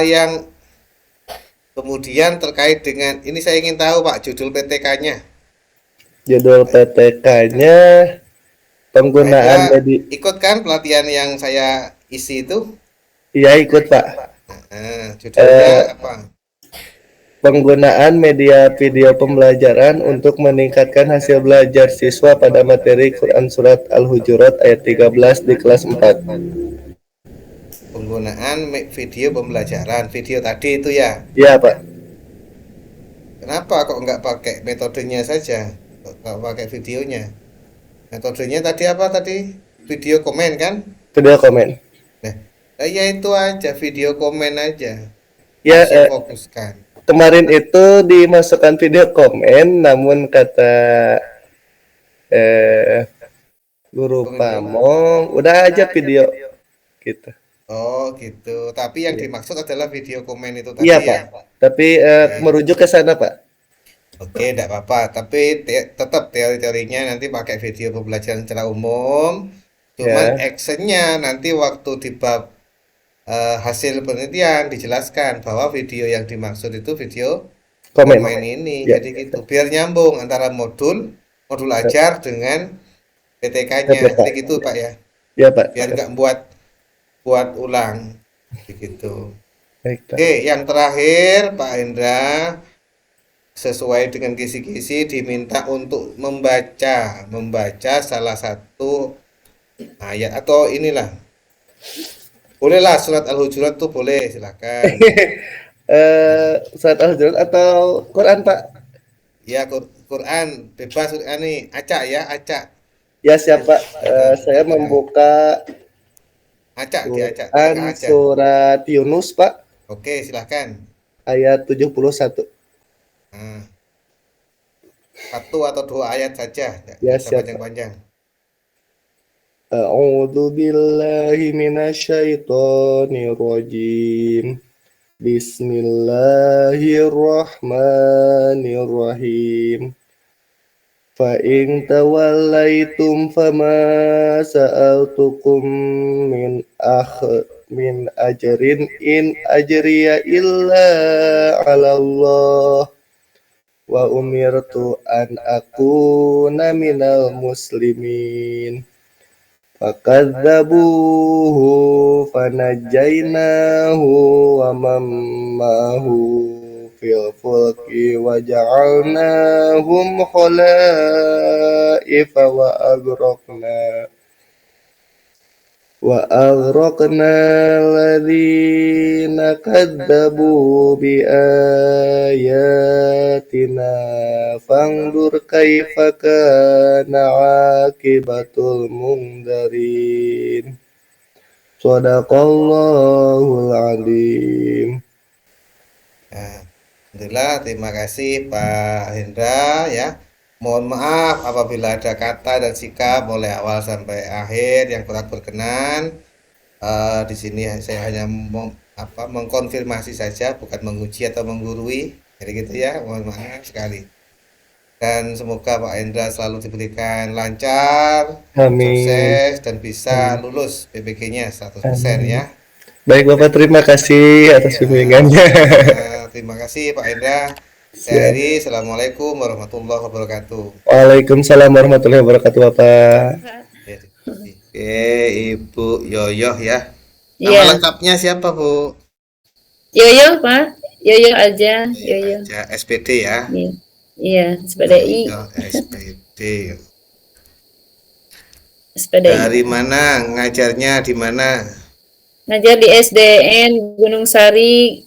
Yang kemudian terkait dengan ini saya ingin tahu Pak judul PTK-nya. Judul PTK-nya Pak Hendra penggunaan media. ikut kan pelatihan yang saya isi itu? Iya ikut Pak. Judulnya Eh, apa? Penggunaan media video pembelajaran untuk meningkatkan hasil belajar siswa pada materi Quran Surat Al-Hujurat ayat 13 di kelas 4. Penggunaan video pembelajaran, video tadi itu ya. Iya Pak. Kenapa kok nggak pakai metodenya saja? Kok nggak pakai videonya? Metodenya tadi apa tadi? Video komen kan? Video komen. Nah, ya itu aja, video komen aja. Ya, Langsung fokuskan. kemarin itu dimasukkan video komen, namun kata eh, guru Pengendara. Pamong, udah aja video gitu. Oh gitu. Tapi yang Iya, dimaksud adalah video komen itu iya tadi Pak. ya. Tapi Oke. merujuk ke sana Pak. Oke, enggak apa-apa. Tapi tetap teori-teorinya nanti pakai video pembelajaran secara umum. Cuman Ya, actionnya nanti waktu di bab hasil penelitian dijelaskan bahwa video yang dimaksud itu video komen. komen ini. Ya, Jadi gitu. Biar nyambung antara modul modul ya, ajar dengan PTK-nya. PPK. Jadi gitu Pak ya. Ya Pak. Biar nggak buat buat ulang. Begitu. Baik Pak. Oke, yang terakhir Pak Hendra sesuai dengan kisi-kisi diminta untuk membaca salah satu ayat atau inilah bolehlah surat Al-Hujurat tuh boleh silakan Surat Al-Hujurat atau Quran Pak? ya Quran bebas nih acak ya acak Ya siapa? Saya Nah, membuka acak diacak Quran tengah aja surat Yunus Pak, oke silakan ayat 71. nah, satu atau dua ayat saja nggak Ya usah siapa? panjang-panjang A'udzu billahi minasyaitonir rajim. Bismillahirrahmanirrahim. Fa in tawallaitum fama sa'altukum min min ajrin in ajriya illa 'ala Allah wa umirtu an akuna minal muslimin. Fakadzabuhu fanajjainahu wa man ma'ahu fil fulki wa ja'alnahum khalaifa wa aghraqna alladhina kadzabu bi ayatina fanzur kaifa kana aqibatul mundarin. Shadaqallahul alim. nah, alhamdulillah terima kasih Pak Hendra ya. Mohon maaf apabila ada kata dan sikap mulai awal sampai akhir yang kurang berkenan. Di sini saya hanya mengkonfirmasi saja, bukan menguji atau menggurui. Jadi gitu ya, mohon maaf sekali. dan semoga Pak Hendra selalu diberikan lancar, Amin. sukses dan bisa lulus PPG-nya 100% Amin. ya. Baik Bapak, terima kasih atas Ya, bimbingannya. sama-sama. Terima kasih Pak Hendra. Saya Siap. Heri, Assalamualaikum warahmatullahi wabarakatuh. Waalaikumsalam warahmatullahi wabarakatuh Bapak. Ya, oke, Ibu Yoyoh ya. Nama Iya, lengkapnya siapa, Bu? Yoyo Pak, Yoyo aja, Yoyoh Yoyo. aja, SPD ya. Iya, iya, SPDI, Yoyoh SPD. SPDI. Dari mana? Ngajarnya di mana? Ngajar di SDN Gunung Sari,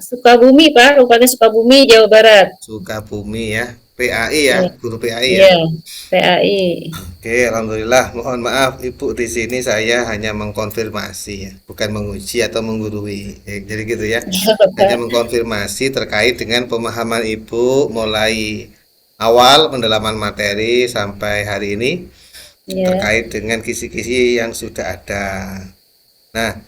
Sukabumi Pak, Kabupaten Sukabumi, Jawa Barat. Sukabumi ya. PAI ya, Iya, guru PAI ya. iya, PAI. Oke, alhamdulillah. Mohon maaf, Ibu, di sini saya hanya mengkonfirmasi ya, bukan menguji atau menggurui. Jadi gitu ya. Hanya mengkonfirmasi terkait dengan pemahaman Ibu mulai awal pendalaman materi sampai hari ini Iya, terkait dengan kisi-kisi yang sudah ada. Nah,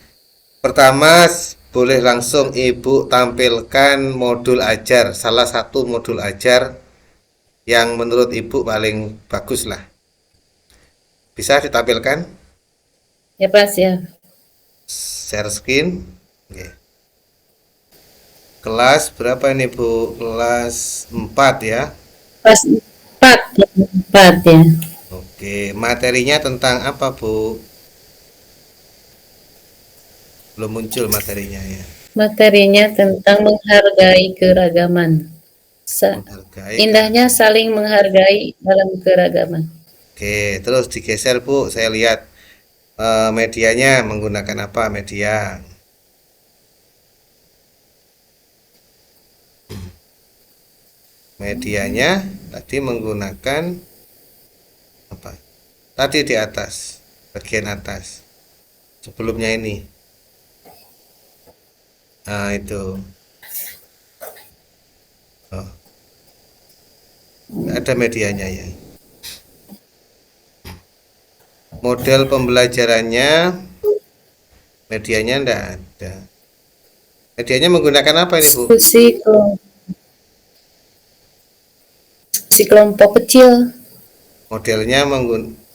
pertama boleh langsung Ibu tampilkan modul ajar, salah satu modul ajar yang menurut Ibu paling bagus lah. Bisa ditampilkan? ya Pak, ya. Share screen. Oke. Kelas berapa ini Bu? Kelas 4 ya. Pas 4, 4 ya. Oke, materinya tentang apa Bu? Belum muncul materinya ya. Materinya tentang menghargai keragaman. Menghargai. Indahnya saling menghargai dalam keragaman. Oke, terus digeser Bu, saya lihat medianya menggunakan apa media? Medianya tadi menggunakan apa? Tadi di atas, bagian atas. Sebelumnya ini. Nah, itu. Oh, nggak ada medianya ya. Model pembelajarannya, medianya enggak ada. Medianya menggunakan apa ini Bu? Diskusi kelompok kecil. Modelnya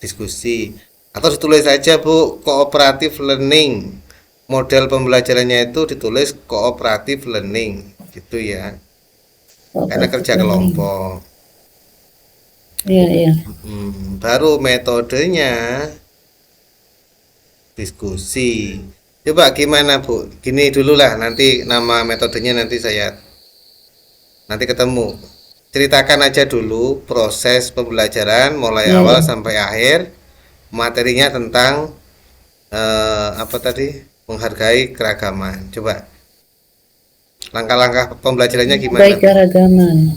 diskusi. Atau ditulis saja Bu, cooperative learning. Model pembelajarannya itu ditulis cooperative learning, gitu ya. Karena kerja kelompok. Iya, iya. Baru metodenya diskusi. Coba gimana Bu? Gini dulu lah, nanti nama metodenya nanti ketemu. Ceritakan aja dulu proses pembelajaran mulai awal sampai akhir. Materinya tentang apa tadi? Menghargai keragaman. Coba. Langkah-langkah pembelajarannya gimana? Baik keragaman.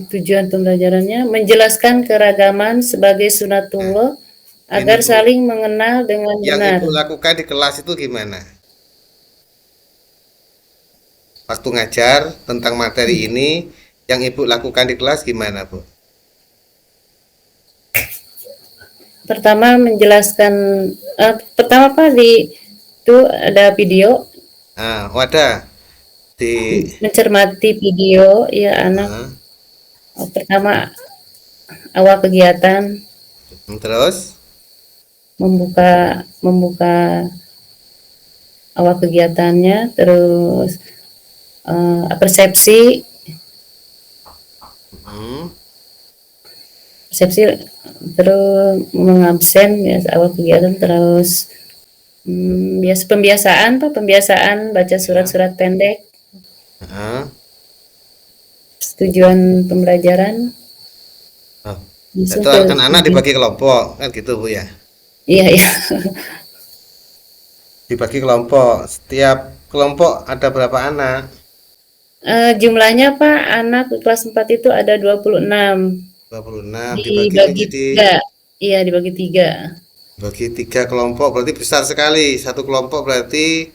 Tujuan pembelajarannya menjelaskan keragaman sebagai sunatullah agar Ibu, saling mengenal dengan yang benar. Ibu lakukan di kelas itu gimana? Waktu ngajar tentang materi ini, yang Ibu lakukan di kelas gimana, Bu? Pertama menjelaskan, pertama Pak itu ada video. Nah, wadah di Mencermati video ya anak. Pertama awal kegiatan. Terus membuka awal kegiatannya, terus persepsi terus mengabsen ya awal kegiatan, terus pembiasaan baca surat-surat pendek, tujuan pembelajaran. itu anak-anak dibagi kelompok kan gitu Bu ya? Iya, iya. Dibagi kelompok, setiap kelompok ada berapa anak? Jumlahnya Pak, anak kelas 4 itu ada 26. 26 Dibagi 3. Iya, dibagi 3. Bagi 3 kelompok berarti besar sekali. Satu kelompok berarti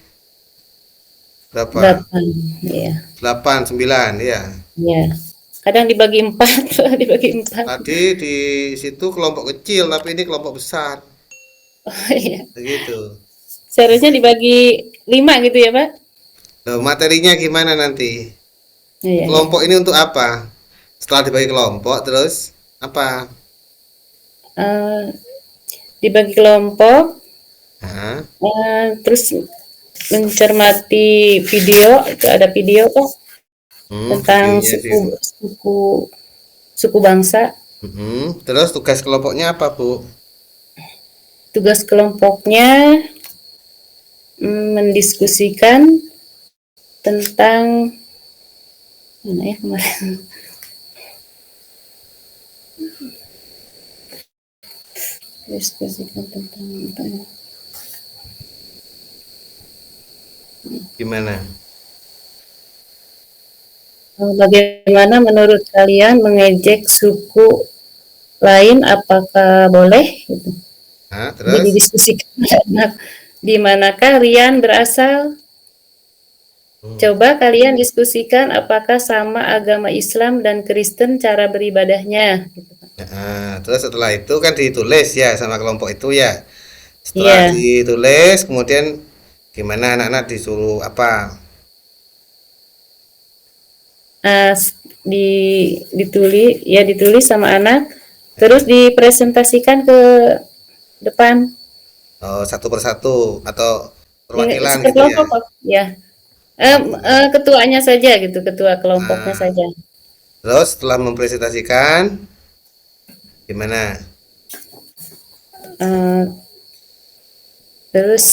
berapa? 8, iya. 8, 9 ya. Iya. Kadang dibagi 4, dibagi 4. Tadi di situ kelompok kecil, tapi ini kelompok besar. Oh iya. Begitu. Seharusnya dibagi 5 gitu ya Pak? Loh, materinya gimana nanti? Iya, iya. Kelompok ini untuk apa? Setelah dibagi kelompok, terus apa? Eh, dibagi kelompok, Nah, terus mencermati video, itu ada video kok tentang videonya di suku suku bangsa. Terus tugas kelompoknya apa, Bu? Tugas kelompoknya mendiskusikan tentang mana ya kemarin. Diskusikan tentang apa ya? Gimana? Bagaimana menurut kalian mengejek suku lain, apakah boleh? Gitu. Nah, Jadi terus? diskusikan di manakah Rian berasal? Hmm. Coba kalian diskusikan apakah sama agama Islam dan Kristen cara beribadahnya. Gitu. Nah, terus setelah itu kan ditulis ya sama kelompok itu ya. Setelah Iya, ditulis, kemudian gimana anak-anak disuruh apa? uh, di ditulis sama anak, terus dipresentasikan ke depan. Oh, satu persatu atau perwakilan gitu ya? Sekelompok kok, ya. Ketuanya saja gitu, ketua kelompoknya Nah, saja. terus setelah mempresentasikan, gimana? Eh, terus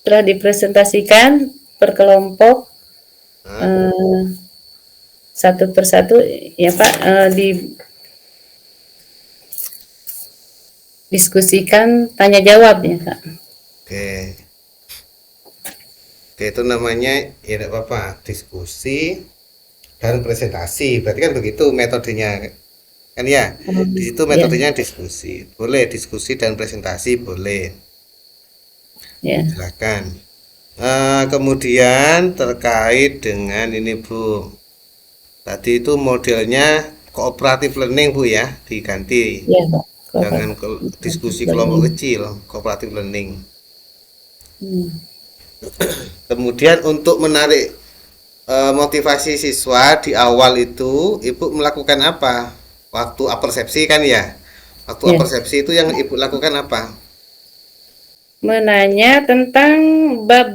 setelah dipresentasikan per kelompok, Nah, satu persatu ya Pak, didiskusikan tanya jawab ya Kak. oke. Oke, itu namanya ya tidak apa-apa, diskusi dan presentasi. Berarti kan begitu metodenya kan ya. Di situ Ya, metodenya diskusi. Boleh diskusi dan presentasi, boleh. ya. Silakan. Kemudian terkait dengan ini Bu. Tadi itu modelnya cooperative learning Bu ya, diganti. Ya, Pak. Jangan diskusi kelompok kecil, cooperative learning. Hmm. Kemudian untuk menarik motivasi siswa di awal itu, Ibu melakukan apa? Waktu apersepsi kan ya? Waktu Ya. apersepsi itu yang Ibu lakukan apa? Menanya tentang bab,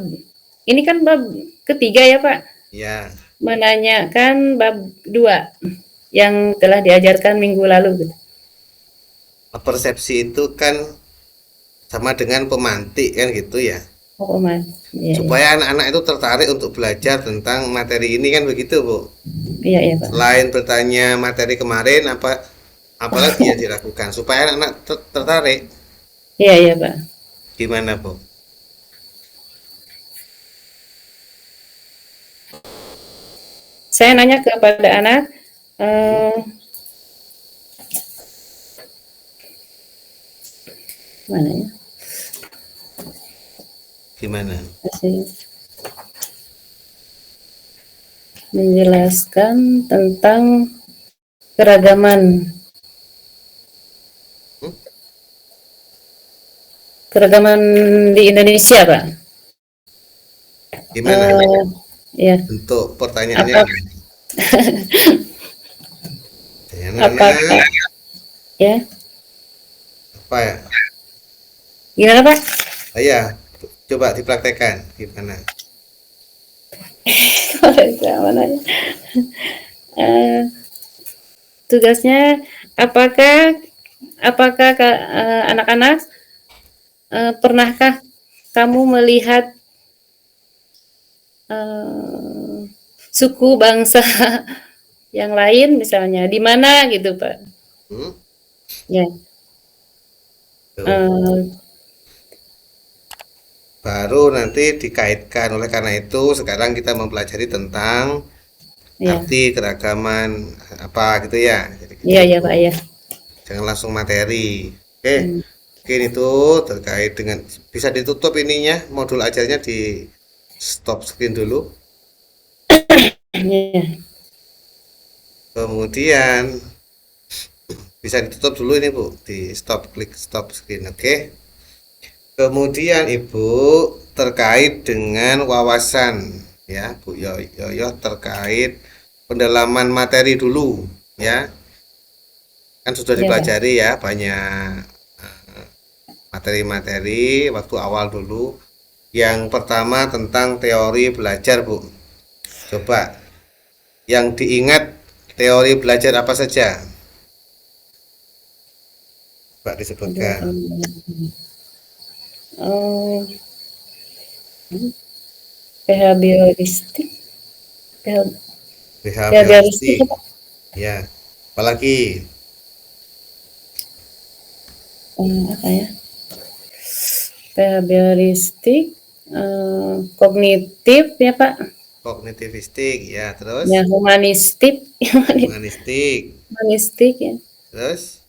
ini kan bab ketiga ya Pak. Ya, Menanyakan bab 2 yang telah diajarkan minggu lalu gitu. apersepsi itu kan sama dengan pemantik kan gitu ya. Oh, Mas. Iya, Supaya anak-anak itu tertarik untuk belajar tentang materi ini kan begitu, Bu. iya, iya, Pak. Selain bertanya materi kemarin apalagi yang dilakukan supaya anak-anak tertarik. Iya, iya, Pak. Gimana, Bu? Saya nanya kepada anak, mana ya? Gimana? Masih menjelaskan tentang keragaman Hmm? keragaman di Indonesia, Pak. Gimana? Ya, Bentuk pertanyaannya apa, gimana? Anak-anak apakah ya? apa ya? Gimana, Pak? Ya, coba dipraktekkan gimana? Mana ya? Tugasnya apakah anak-anak, pernahkah kamu melihat suku bangsa yang lain misalnya di mana gitu Pak? Hmm? Ya, Tuh. eh, Baru nanti dikaitkan. Oleh karena itu, sekarang kita mempelajari tentang ya, arti keragaman apa gitu ya. Jadi gitu. iya ya Pak ya. Jangan langsung materi. Oke. Hmm. Mungkin itu terkait dengan bisa ditutup ininya, modul ajarnya di stop screen dulu. Ya. Kemudian bisa ditutup dulu ini Bu, di stop, klik stop screen, oke. Kemudian Ibu terkait dengan wawasan ya Bu Yoyo, terkait pendalaman materi dulu ya. Kan sudah Ya, Pak. dipelajari ya banyak materi-materi waktu awal dulu. Yang pertama tentang teori belajar, Bu. Coba yang diingat teori belajar apa saja? Coba disebutkan. Oh, behavioristik. Behavioristik, Behavioristik. Pak. Ya. Apalagi Apa ya? Behavioristik, kognitif ya Pak. kognitivistik ya, terus Ya, humanistik, humanistik, humanistik ya. terus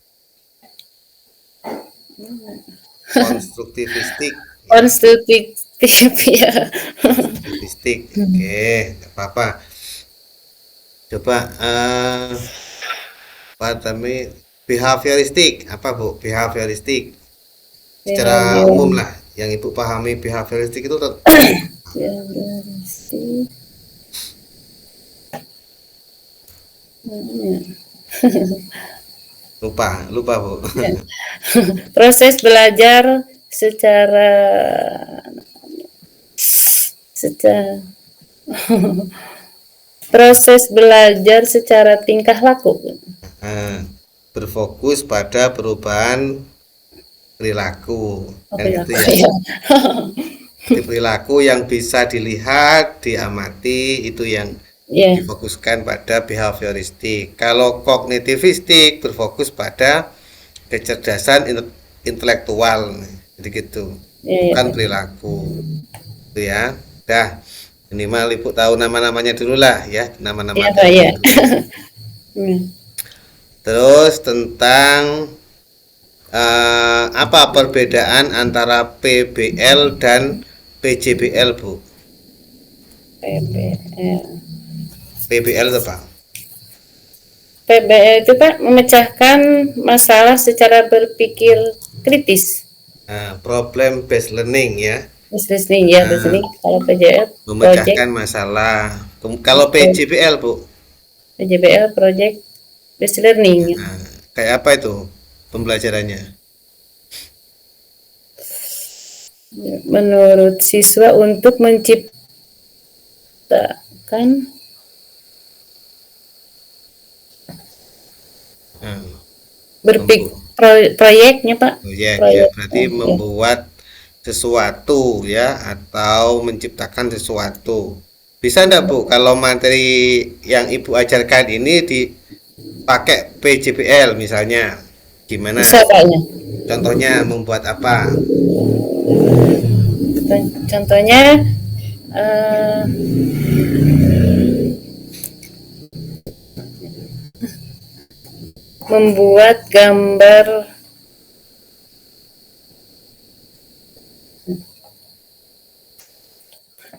konstruktivistik ya, Konstruktif ya. konstruktivistik. Oke, nggak apa-apa. Coba apa namanya? Behavioristik apa Bu? Behavioristik secara Behavior, umum lah yang Ibu pahami behavioristik itu behavioristik. lupa Bu. Proses belajar secara proses belajar secara tingkah laku. Nah, berfokus pada perubahan perilaku kan gitu Perilaku ya. ya. Jadi perilaku yang bisa dilihat, diamati itu yang Ya, difokuskan pada behavioristik. Kalau kognitivistik berfokus pada kecerdasan intelektual, jadi gitu, ya, bukan ya. perilaku, itu ya. Dah, minimal Ibu tahu nama-namanya dulu lah ya, nama-nama Ya, Pak, teorinya ya. dulu. Terus tentang apa perbedaan antara PBL dan PJBL, Bu? PBL. PBL itu Pak? PBL itu Pak memecahkan masalah secara berpikir kritis. Nah, problem based learning ya, Listening ya, listening. Kalau PJL project, memecahkan masalah. Kalau PJBL, Bu? PJBL project based learning. Nah, kayak apa itu pembelajarannya? Menurut siswa untuk menciptakan Nah, proyeknya Pak. proyek ya, Proyek. berarti membuat sesuatu ya, atau menciptakan sesuatu. Bisa enggak Bu, kalau materi yang Ibu ajarkan ini dipakai PJBL misalnya, gimana? Bisa Pak ya. Contohnya membuat apa? Contohnya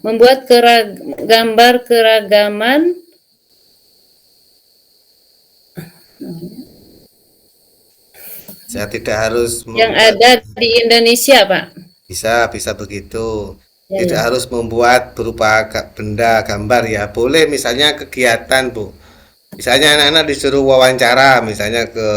membuat gambar keragaman Saya tidak harus yang membuat, ada di Indonesia Pak. bisa begitu. Ya, Tidak ya. harus membuat berupa benda gambar ya. Boleh misalnya kegiatan, Bu. Misalnya anak-anak disuruh wawancara, misalnya ke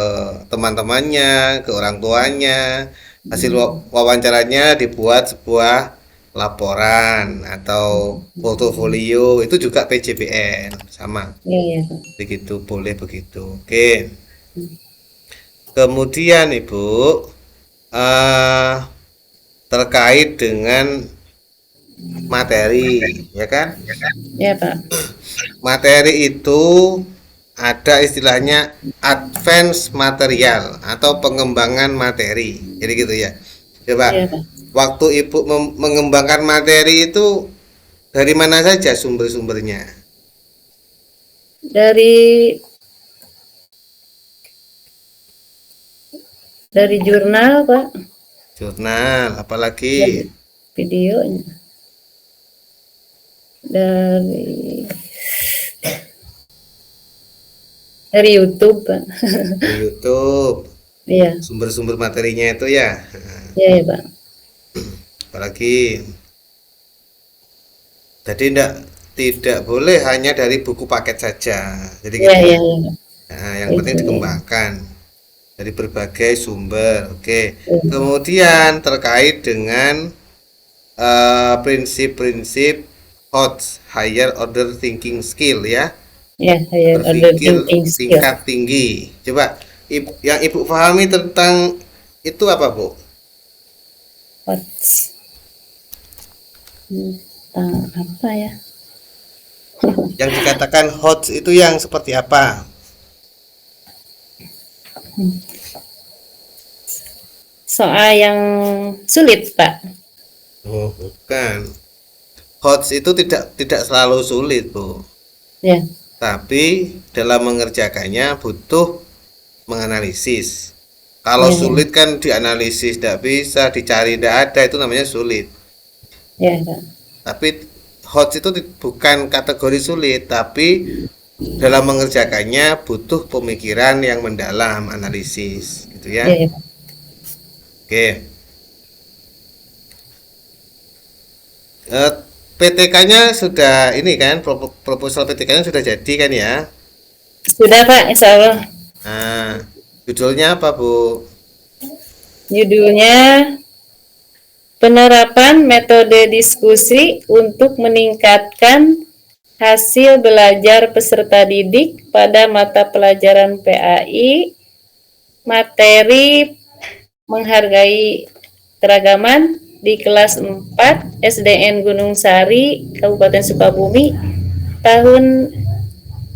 teman-temannya, ke orang tuanya. Hasil wawancaranya dibuat sebuah laporan atau portofolio, itu juga PJBL, sama. Ya, ya Pak. Begitu, boleh begitu. Oke. Kemudian Ibu, terkait dengan materi, ya kan? Ya Pak. Materi itu ada istilahnya advance material atau pengembangan materi. Jadi gitu ya. Coba, Ya Pak. waktu Ibu mengembangkan materi itu dari mana saja sumber-sumbernya? Dari jurnal Pak. Jurnal, apalagi Videonya dari YouTube Pak. di YouTube. Iya, Sumber-sumber materinya itu ya. iya ya Pak. Apalagi Jadi tidak boleh hanya dari buku paket saja. Jadi Ya, gitu ya. ya, ya. Nah, yang penting Itu. dikembangkan dari berbagai sumber. Oke. Ya, Kemudian terkait dengan prinsip-prinsip HOTS, Higher Order Thinking Skill ya, ya, higher order berpikir thinking skill. tingkat tinggi. Coba yang Ibu pahami tentang itu apa, Bu? What's apa ya? Yang dikatakan HOTS itu yang seperti apa? Soal yang sulit, Pak. Oh, bukan. HOTS itu tidak selalu sulit, Bu. Ya, Tapi dalam mengerjakannya butuh menganalisis. Kalau ya, sulit kan dianalisis tidak bisa, dicari tidak ada, itu namanya sulit. ya, Pak. Tapi HOTS itu bukan kategori sulit, tapi dalam mengerjakannya butuh pemikiran yang mendalam, analisis, gitu Ya, ya. ya, Pak. Oke. PTK-nya sudah ini kan, proposal PTK-nya sudah jadi kan ya. Sudah, Pak, insya Allah. Nah, judulnya apa, Bu? Judulnya penerapan metode diskusi untuk meningkatkan hasil belajar peserta didik pada mata pelajaran PAI, materi menghargai keragaman di kelas 4 SDN Gunung Sari, Kabupaten Sukabumi, tahun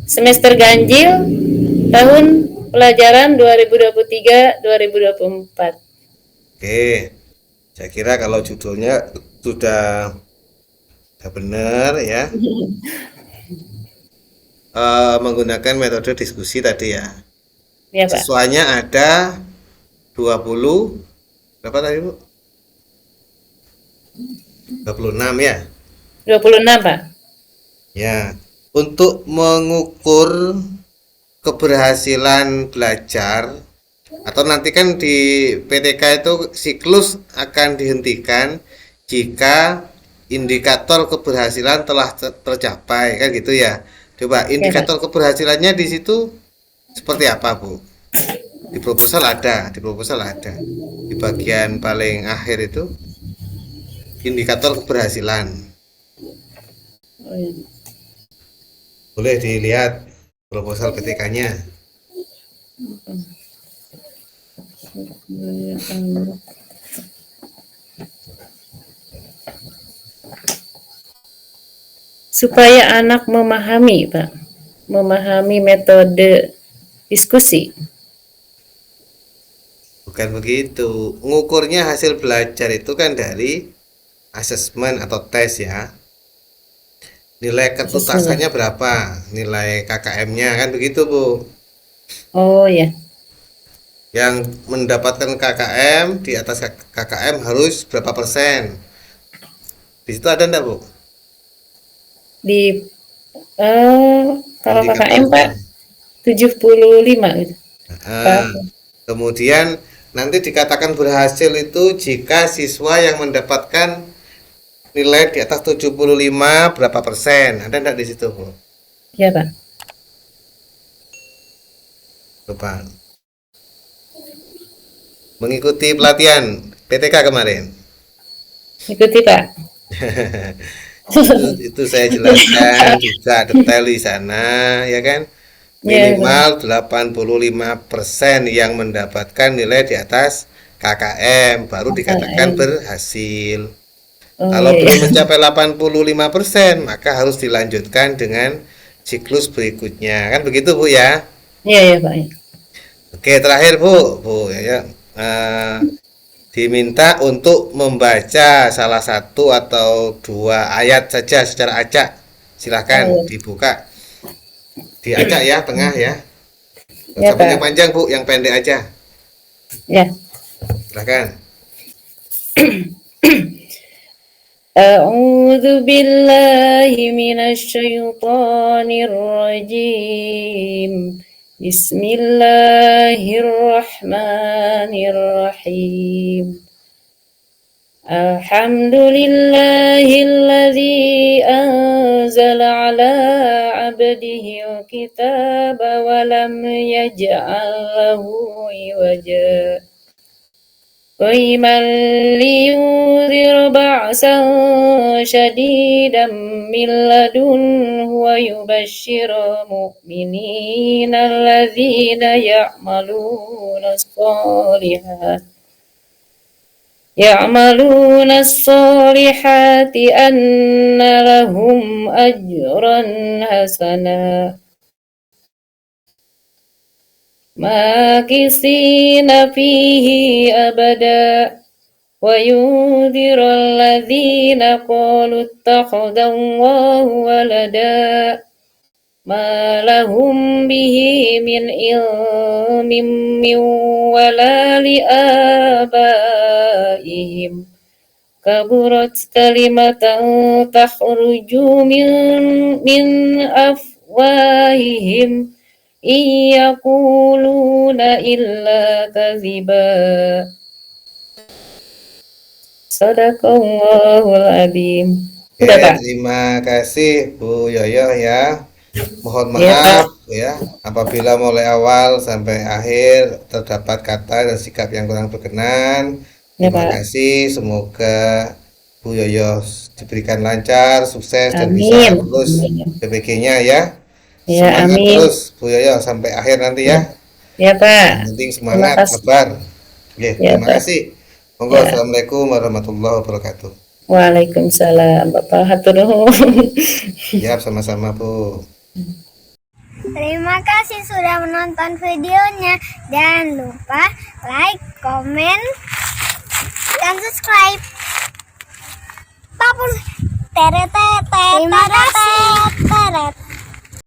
semester ganjil, tahun pelajaran 2023-2024. Oke. Saya kira kalau judulnya sudah benar ya. Menggunakan metode diskusi tadi ya. Ya, Pak. Siswanya ada 20 berapa tadi, Bu? 26 ya. 26, Pak. Ya. Untuk mengukur keberhasilan belajar atau nanti kan di PTK itu siklus akan dihentikan jika indikator keberhasilan telah tercapai kan gitu ya. Coba Ya, Pak. indikator keberhasilannya di situ seperti apa, Bu? Di proposal ada, di bagian paling akhir itu indikator keberhasilan. Oh, ya. Boleh dilihat proposal PTK-nya. Supaya anak memahami, Pak, memahami metode diskusi. Bukan begitu. Ngukurnya hasil belajar itu kan dari asesmen atau tes ya. Nilai ketuntasannya berapa? Nilai KKM-nya kan begitu, Bu. Oh ya, Yang mendapatkan KKM di atas KKM harus berapa persen? Di situ ada enggak, Bu? di kalau KKM, Indikatornya. Pak, 75 gitu. Nah, kemudian nanti dikatakan berhasil itu jika siswa yang mendapatkan nilai di atas 75 berapa persen? Ada enggak di situ, Bu? Ya, Pak. Coba. Mengikuti pelatihan PTK kemarin. Ikuti, Pak. Itu saya jelaskan juga detail di sana ya kan. Ya, Pak. Minimal 85% yang mendapatkan nilai di atas KKM baru dikatakan KKM. berhasil. Oh, Kalau iya, belum iya. mencapai 85% maka harus dilanjutkan dengan siklus berikutnya. Kan begitu, Bu ya? Iya, ya, Pak. Oke, terakhir, Bu ya. Eh, diminta untuk membaca salah satu atau dua ayat saja secara acak. Silahkan Oh, dibuka. Diacak ya, tengah ya. Nggak ya, usah Pak. panjang-panjang, Bu, yang pendek aja. Ya. Silahkan. A'udzu billahi minasyaitonir rajim. Bismillahirrahmanirrahim. Alhamdulillahilladzi anzala ala abdihi kitaba wa lam yaj'al lahu iwaja. Qayyiman liyunzira ba'san syadidan min ladunhu wa yubashshira mu'minina alladzina ya'maluna as-solihati anna lahum ajran hasana makisina fihi abada wa yunziru alladzina qalu ittakhadallahu walada ma lahum bihi min ilmin wala li abaihim kaburat kalimatan takhruju min afwahihim iyaquluna illa kadziba. Sadaqallahul adzim. Udah, Oke, Pak? terima kasih Bu Yoyo ya. Mohon Iya, Pak. maaf ya apabila mulai awal sampai akhir terdapat kata dan sikap yang kurang berkenan. Ya, Terima Pak. kasih, semoga Bu Yoyo diberikan lancar, sukses dan bisa Amin. lulus Amin. PPG-nya ya. Ya, Semangat amin. terus Bu Yoyo sampai akhir nanti ya. Ya, Pak. Yang penting Terima semangat, kasih. sabar. Oke, Ya, terima Pak. kasih. Monggo, Ya. Assalamualaikum warahmatullahi wabarakatuh. Waalaikumsalam. Bapak hatur nuhun. Ya, sama-sama Bu. Terima kasih sudah menonton videonya. Jangan lupa like, komen, dan subscribe. Terima kasih.